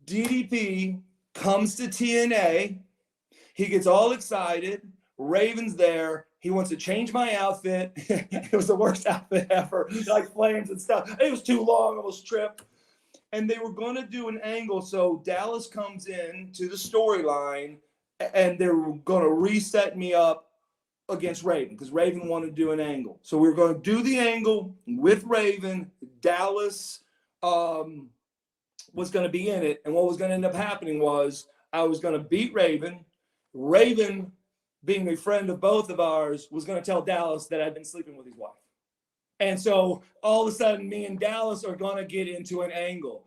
DDP comes to TNA. He gets all excited. Raven's there. He wants to change my outfit. It was the worst outfit ever, like flames and stuff. It was too long. I almost tripped. And they were going to do an angle. So Dallas comes in to the storyline, and they were going to reset me up against Raven because Raven wanted to do an angle. So we were going to do the angle with Raven. Dallas was going to be in it. And what was going to end up happening was I was going to beat Raven. Raven, being a friend of both of ours, was going to tell Dallas that I'd been sleeping with his wife. And so all of a sudden, me and Dallas are going to get into an angle.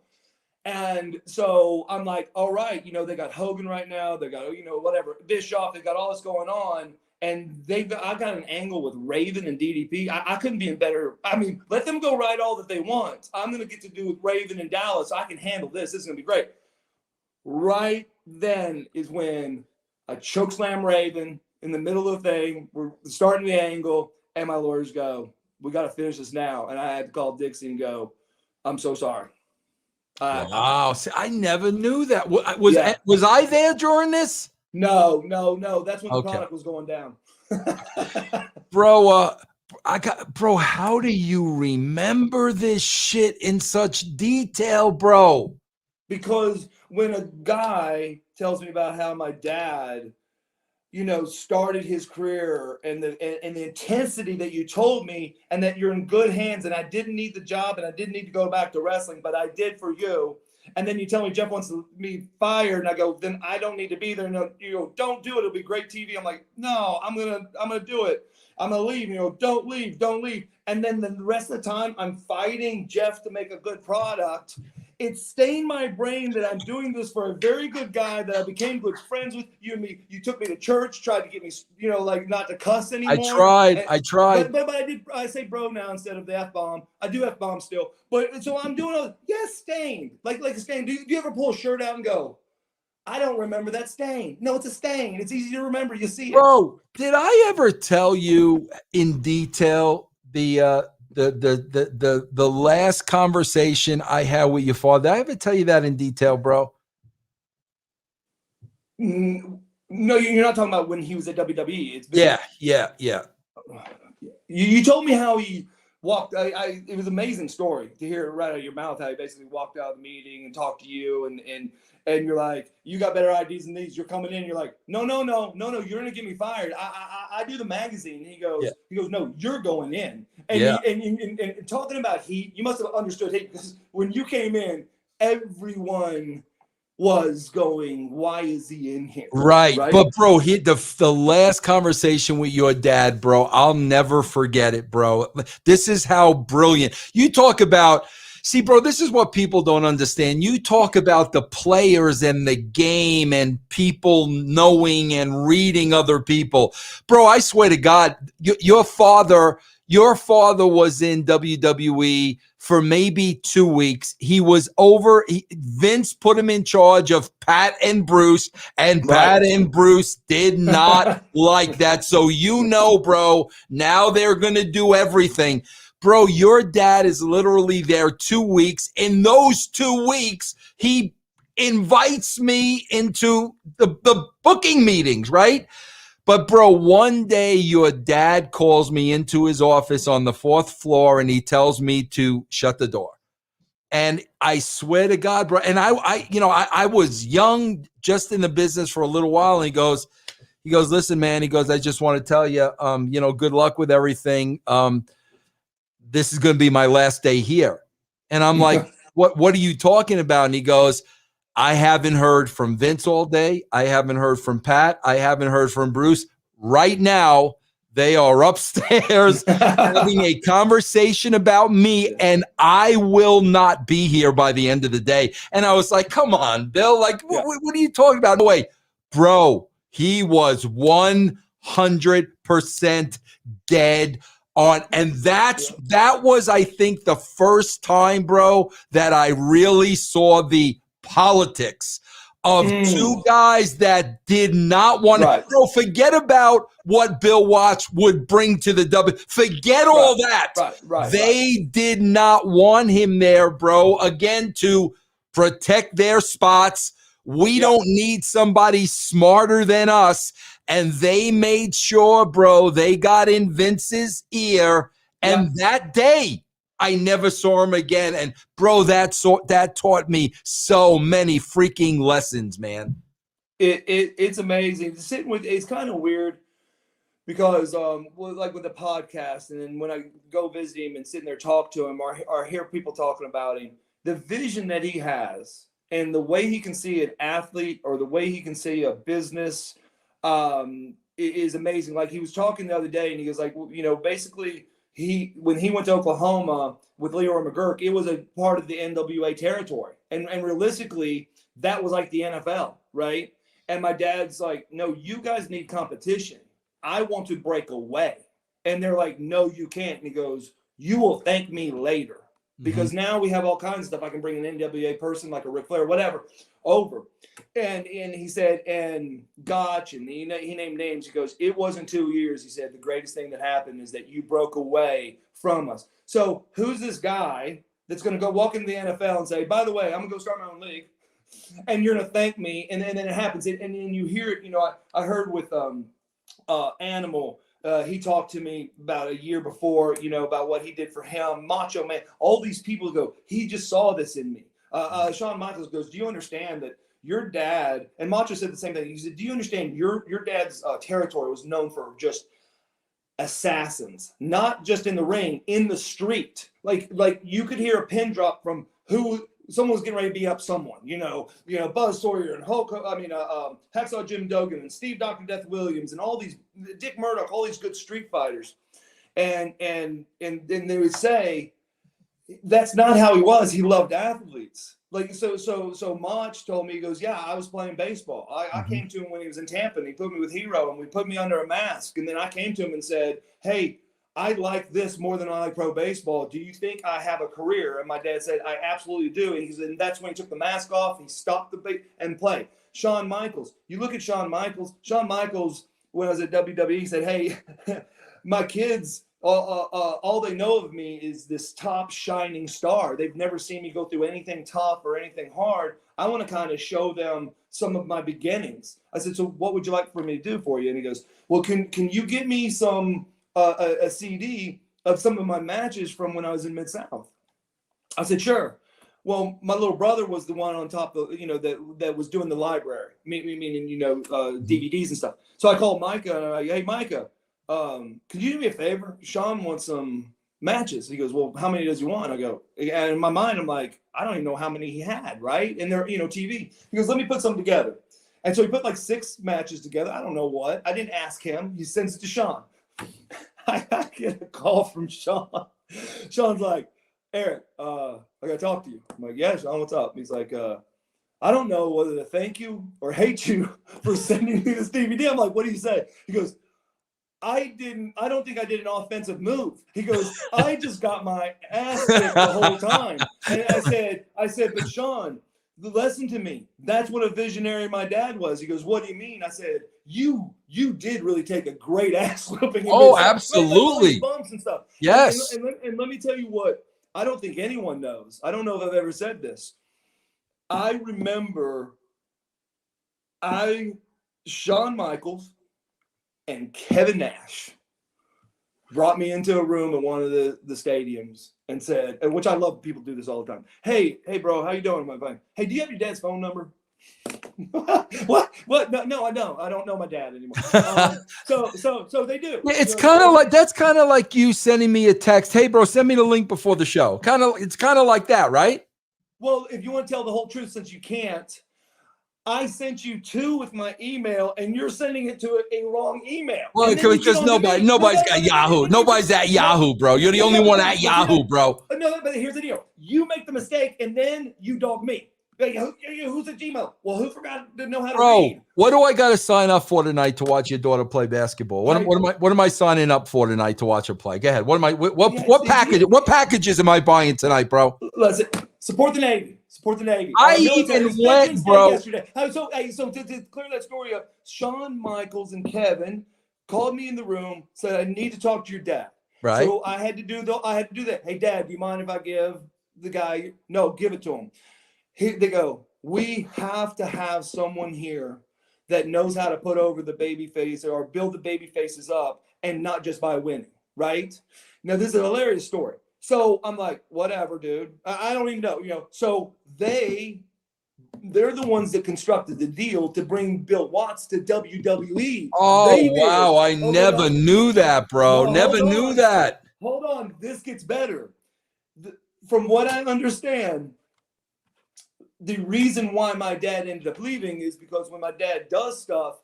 And so I'm like, all right, you know, they got Hogan right now. They got, you know, whatever, Bischoff. They got all this going on. And I got an angle with Raven and DDP. I couldn't be in better. I mean, let them go write all that they want. I'm going to get to do with Raven and Dallas. I can handle this. This is going to be great. Right then is when I chokeslam Raven in the middle of the thing. We're starting the angle. And my lawyers go, "We got to finish this now." And I had to call Dixie and go, "I'm so sorry." Wow. See, I never knew that. Was I there during this? No. That's when the product was going down. Bro, bro, how do you remember this shit in such detail, bro? Because when a guy tells me about how my dad, you know, started his career and the intensity that you told me, and that you're in good hands, and I didn't need the job and I didn't need to go back to wrestling, but I did for you. And then you tell me Jeff wants me fired, and I go, "Then I don't need to be there." No, you go, "Don't do it. It'll be great TV." I'm like, "No, I'm gonna do it. I'm gonna leave." You know, "Don't leave. And then the rest of the time, I'm fighting Jeff to make a good product. It stained my brain that I'm doing this for a very good guy that I became good friends with. You and me, you took me to church, tried to get me, you know, like not to cuss anymore. I tried. But I say bro now instead of the F-bomb. I do F-bomb still. But so I'm doing stained. Like a stain. Do you ever pull a shirt out and go, "I don't remember that stain"? No, it's a stain. It's easy to remember. You see it. Bro, did I ever tell you in detail the last conversation I had with your father? Did I ever tell you that in detail, bro? No, you're not talking about when he was at WWE. Yeah. You told me how he walked. It was an amazing story to hear right out of your mouth, how he basically walked out of the meeting and talked to you, and you're like, "You got better ideas than these." You're coming in. You're like, no. You're gonna get me fired. I do the magazine. And he goes, "No, you're going in." And talking about heat, you must have understood heat, because when you came in, everyone was going, "Why is he in here?" Right? But bro, the last conversation with your dad, bro, I'll never forget it, bro. This is how brilliant. You talk about See, bro, this is what people don't understand. You talk about the players and the game and people knowing and reading other people. Bro, I swear to God, your father was in WWE for maybe 2 weeks. He was over. Vince put him in charge of Pat and Bruce, and Pat and Bruce did not like that. So bro, now they're going to do everything. Bro, your dad is literally there 2 weeks. In those 2 weeks, he invites me into the booking meetings, right? But, bro, one day your dad calls me into his office on the 4th floor, and he tells me to shut the door. And I swear to God, bro, and I was young, just in the business for a little while, and he goes, listen, man, he goes, I just want to tell you, good luck with everything. This is going to be my last day here. And I'm like, what are you talking about? And he goes, I haven't heard from Vince all day. I haven't heard from Pat. I haven't heard from Bruce. Right now, they are upstairs having a conversation about me, and I will not be here by the end of the day. And I was like, come on, Bill. Like, what are you talking about? No way. Bro, he was 100% dead on. And that was, I think, the first time, bro, that I really saw the politics of two guys that did not want to. Bro, forget about what Bill Watts would bring to the W. Forget all that. They did not want him there, bro, again, to protect their spots. We don't need somebody smarter than us. And they made sure, bro, they got in Vince's ear. And that day, I never saw him again. And, bro, that taught me so many freaking lessons, man. It's amazing. It's kind of weird because, like with the podcast, and then when I go visit him and sit there talk to him or hear people talking about him, the vision that he has and the way he can see an athlete or the way he can see a business is amazing. Like he was talking the other day, and he was like, basically when he went to Oklahoma with Leroy McGurk, it was a part of the NWA territory, and realistically, that was like the NFL, right? And my dad's like, no, you guys need competition. I want to break away, and they're like, no, you can't. And he goes, you will thank me later. Because now we have all kinds of stuff. I can bring an NWA person like a Ric Flair, whatever, over. And he said, and Gotch, and he named names. He goes, it wasn't 2 years. He said, the greatest thing that happened is that you broke away from us. So who's this guy that's going to go walk into the NFL and say, by the way, I'm going to go start my own league, and you're going to thank me. And then it happens. And then you hear it. I heard with Animal. He talked to me about a year before, about what he did for him. Macho Man, all these people go, he just saw this in me. Shawn Michaels goes, do you understand that your dad, and Macho said the same thing. He said, do you understand your dad's territory was known for just assassins, not just in the ring, in the street. Like you could hear a pin drop from someone was getting ready to beat up someone, Buzz Sawyer and Hacksaw Jim Duggan and Steve Dr. Death Williams and all these Dick Murdoch, all these good street fighters. And then they would say, that's not how he was. He loved athletes. Like, so Mach told me, he goes, yeah, I was playing baseball. I came to him when he was in Tampa, and he put me with Hero, and we put me under a mask. And then I came to him and said, hey, I like this more than I like pro baseball. Do you think I have a career? And my dad said, I absolutely do. And he said, and that's when he took the mask off. He stopped and played. Shawn Michaels. You look at Shawn Michaels. Shawn Michaels, when I was at WWE, said, hey, my kids, all they know of me is this top shining star. They've never seen me go through anything tough or anything hard. I want to kind of show them some of my beginnings. I said, so what would you like for me to do for you? And he goes, well, can you get me some a CD of some of my matches from when I was in Mid-South? I said, sure. Well, my little brother was the one on top of, that was doing the library, meaning, DVDs and stuff. So I called Micah and I'm like, hey, Micah, could you do me a favor? Shawn wants some matches. He goes, well, how many does he want? I go, and in my mind, I'm like, I don't even know how many he had, right? And they're, TV. He goes, let me put some together. And so he put like 6 matches together. I don't know what. I didn't ask him. He sends it to Shawn. I get a call from Shawn. Shawn's like, Eric, I gotta talk to you. I'm like, yeah, Sean, what's up? He's like, I don't know whether to thank you or hate you for sending me this DVD. I'm like, what do you say? He goes, I don't think I did an offensive move. He goes, I just got my ass kicked the whole time. And I said, but Sean, listen to me. That's what a visionary my dad was. He goes, what do you mean? I said, you did really take a great ass whooping. Oh, absolutely. Bumps and stuff. Yes. And let me tell you what, I don't think anyone knows. I don't know if I've ever said this. I remember Shawn Michaels and Kevin Nash brought me into a room in one of the stadiums and said, and which I love, people do this all the time. Hey, bro, how you doing? I'm fine. Hey, do you have your dad's phone number? What? No, I don't. I don't know my dad anymore. So they do. It's kind of like, that's kind of like you sending me a text. Hey, bro, send me the link before the show. It's kind of like that, right? Well, if you want to tell the whole truth, since you can't, I sent you 2 with my email, and you're sending it to a wrong email. Well, because nobody's got Yahoo. Nobody's at Yahoo, bro. You're the only one at Yahoo, bro. No, but here's the deal. You make the mistake, and then you dog me. Like, who's at Gmail? Well, who forgot to know how to read? What do I got to sign up for tonight to watch your daughter play basketball? What am I signing up for tonight to watch her play? Go ahead. What packages am I buying tonight, bro? Listen, support the Navy. Support the Navy. I even went, bro. Yesterday. So to clear that story up, Shawn Michaels and Kevin called me in the room, said, I need to talk to your dad. Right. So I had to do that. Hey, Dad, do you mind if I give the guy? No, give it to him. They go, we have to have someone here that knows how to put over the baby face or build the baby faces up, and not just by winning, right? Now, this is a hilarious story. So I'm like, whatever, dude. I don't even know, So they're the ones that constructed the deal to bring Bill Watts to WWE. Oh, wow. I never knew that, bro. No, never knew that. Hold on. This gets better. From what I understand, the reason why my dad ended up leaving is because when my dad does stuff,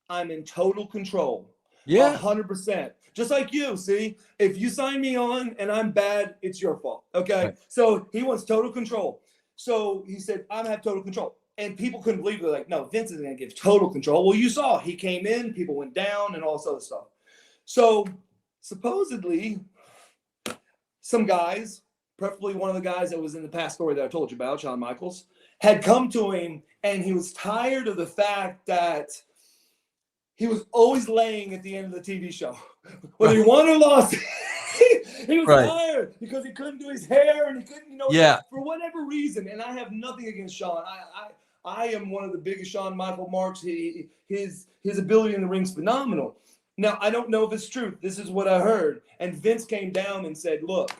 I'm in total control. Yeah. 100%. Just like you, see? If you sign me on and I'm bad, it's your fault. Okay? Right. So he wants total control. So he said, I'm going to have total control. And people couldn't believe it. They're like, no, Vince isn't going to give total control. Well, you saw. He came in, people went down, and all this other stuff. So supposedly, some guys, preferably one of the guys that was in the past story that I told you about, Shawn Michaels, had come to him, and he was tired of the fact that he was always laying at the end of the TV show. Whether he won or lost, he was tired because he couldn't do his hair and he couldn't, for whatever reason. And I have nothing against Shawn. I am one of the biggest Shawn Michael marks. His ability in the ring is phenomenal. Now, I don't know if it's true. This is what I heard. And Vince came down and said, look,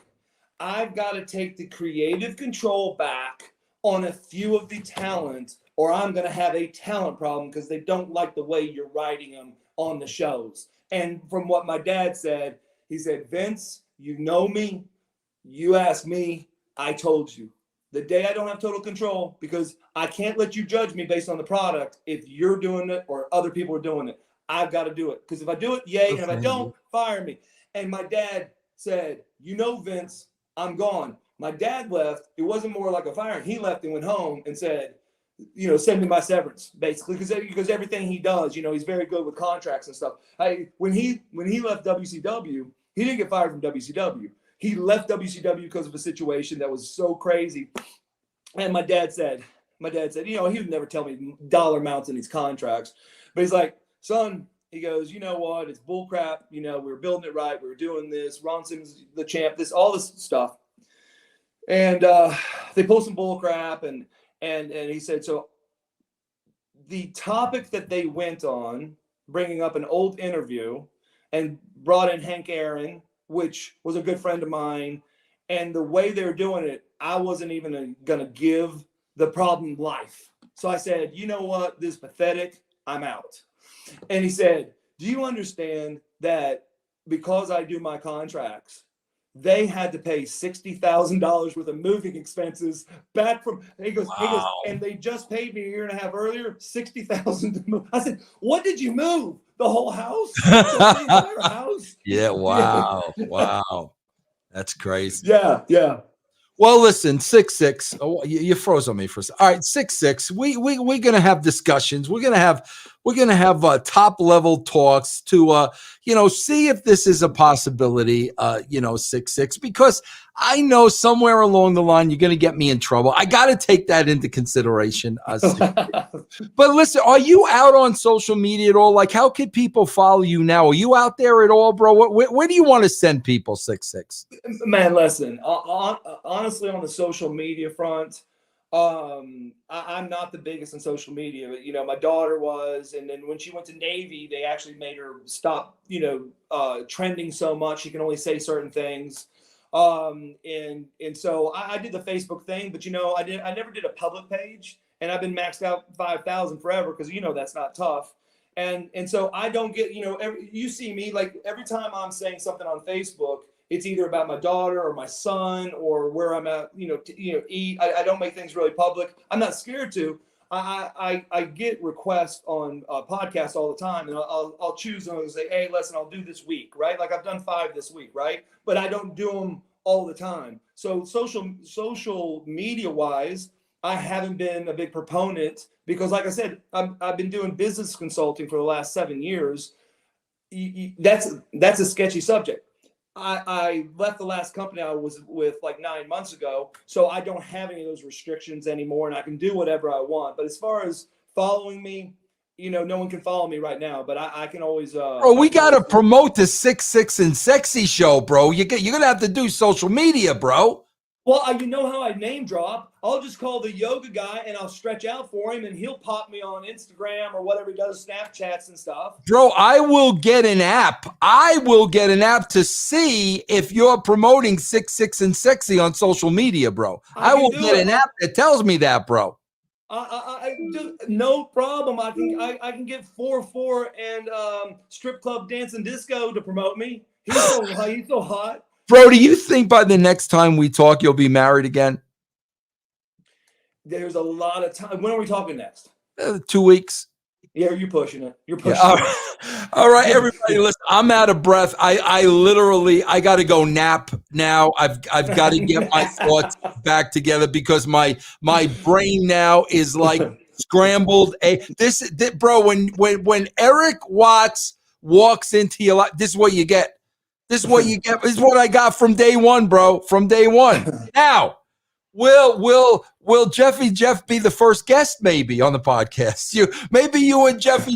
I've got to take the creative control back on a few of the talent, or I'm going to have a talent problem because they don't like the way you're writing them on the shows. And from what my dad said, he said, Vince, you know me. You asked me. I told you. The day I don't have total control, because I can't let you judge me based on the product if you're doing it or other people are doing it. I've got to do it. Because if I do it, yay. And if I don't, fire me. And my dad said, Vince, I'm gone. My dad left. It wasn't more like a firing. He left and went home and said, send me my severance, basically, because everything he does, he's very good with contracts and stuff. When he left WCW, he didn't get fired from WCW. He left WCW because of a situation that was so crazy. And my dad said, he would never tell me dollar amounts in these contracts, but he's like, son, he goes, you know what? It's bull crap. We were building it right. We were doing this. Ron Simmons, the champ, all this stuff. And they pulled some bull crap. And he said, so the topic that they went on, bringing up an old interview and brought in Hank Aaron, which was a good friend of mine, and the way they were doing it, I wasn't even going to give the problem life. So I said, you know what? This is pathetic. I'm out. And he said, do you understand that because I do my contracts, they had to pay $60,000 worth of moving expenses back from, he goes, and they just paid me a year and a half earlier, $60,000 to move. I said, what did you move? The whole house? The entire house? Yeah. Wow. Wow. That's crazy. Yeah, yeah. Well, listen, 6'6". Oh, you froze on me for a second. All right, 6'6". We're gonna have discussions. We're gonna have top level talks to see if this is a possibility. 6'6", because I know somewhere along the line you're gonna get me in trouble. I got to take that into consideration. But listen, are you out on social media at all? Like, how can people follow you now? Are you out there at all, bro? Where do you want to send people, 6'6"? Man, listen, honestly, on the social media front, I'm not the biggest on social media, but my daughter was, and then when she went to Navy, they actually made her stop, trending so much. She can only say certain things. And so I did the Facebook thing, but I never did a public page, and I've been maxed out 5,000 forever because that's not tough. And so I don't get, you see me, like, every time I'm saying something on Facebook, it's either about my daughter or my son or where I'm at, eat. I don't make things really public. I'm not scared to. I get requests on podcasts all the time, and I'll choose them and say, hey, listen, I'll do this week, right? Like, I've done 5 this week, right? But I don't do them all the time. So social media wise, I haven't been a big proponent because, like I said, I've been doing business consulting for the last 7 years. That's a sketchy subject. I left the last company I was with like 9 months ago, so I don't have any of those restrictions anymore, and I can do whatever I want. But as far as following me, no one can follow me right now, but I can always. Bro, we got to promote the 6'6" and Sexy show, bro. You're gonna have to do social media, bro. Well, you know how I name drop. I'll just call the yoga guy and I'll stretch out for him and he'll pop me on Instagram or whatever he does, Snapchats and stuff. Bro, I will get an app. To see if you're promoting 6'6" and Sexy on social media, bro. I will get an app that tells me that, bro. I do, no problem. I can get 4-4 and Strip Club Dance and Disco to promote me. He's so hot. Bro, do you think by the next time we talk, you'll be married again? There's a lot of time. When are we talking next? 2 weeks. Yeah, you're pushing it. You're pushing it. All right, everybody, listen, I'm out of breath. I literally got to go nap now. I've got to get my thoughts back together because my brain now is like scrambled. Bro, when Eric Watts walks into your life, this is what you get. This is what you get. This is what I got from day one, bro. From day one. Now, will Jeff be the first guest maybe on the podcast? Maybe you and Jeff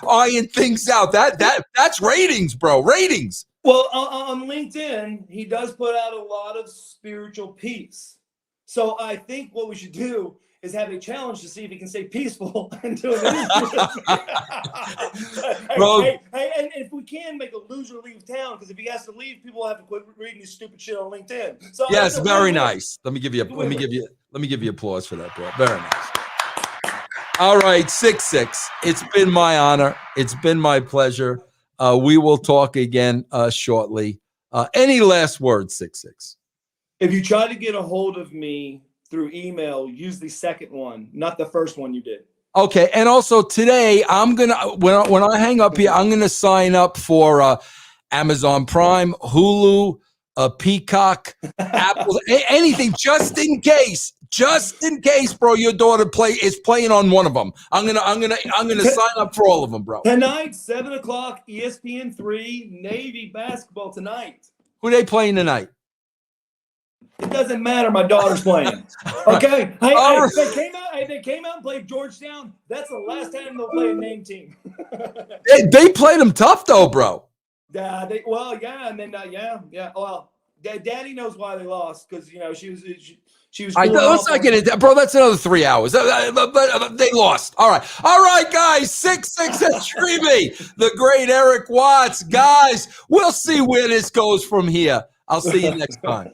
eyeing things out. That's ratings, bro. Ratings. Well, on LinkedIn, he does put out a lot of spiritual peace. So I think what we should do is have a challenge to see if he can stay peaceful and do an interview. Hey, and if we can, make a loser leave town, because if he has to leave, people will have to quit reading his stupid shit on LinkedIn. So yes, very nice. Let me give you applause for that, bro. Very nice. All right, 6'6". It's been my honor. It's been my pleasure. We will talk again shortly. Any last words, 6'6"? If you try to get a hold of me through email, use the second one, not the first one you did. Okay, and also today I'm gonna when I hang up here, I'm gonna sign up for Amazon Prime, Hulu, Peacock, Apple, anything, just in case, bro. Your daughter is playing on one of them. I'm gonna sign up for all of them, bro. Tonight, 7:00, ESPN3, Navy basketball tonight. Who they playing tonight? It doesn't matter. My daughter's playing. Okay. They came out and played Georgetown. That's the last time they'll play a name team. they played them tough though, bro. Yeah. And then yeah. Well, Daddy knows why they lost, because she was. Let's not get into that, bro. That's another 3 hours. They lost. All right, guys. 6'6" and DREAMY, the great Eric Watts. Guys, we'll see where this goes from here. I'll see you next time.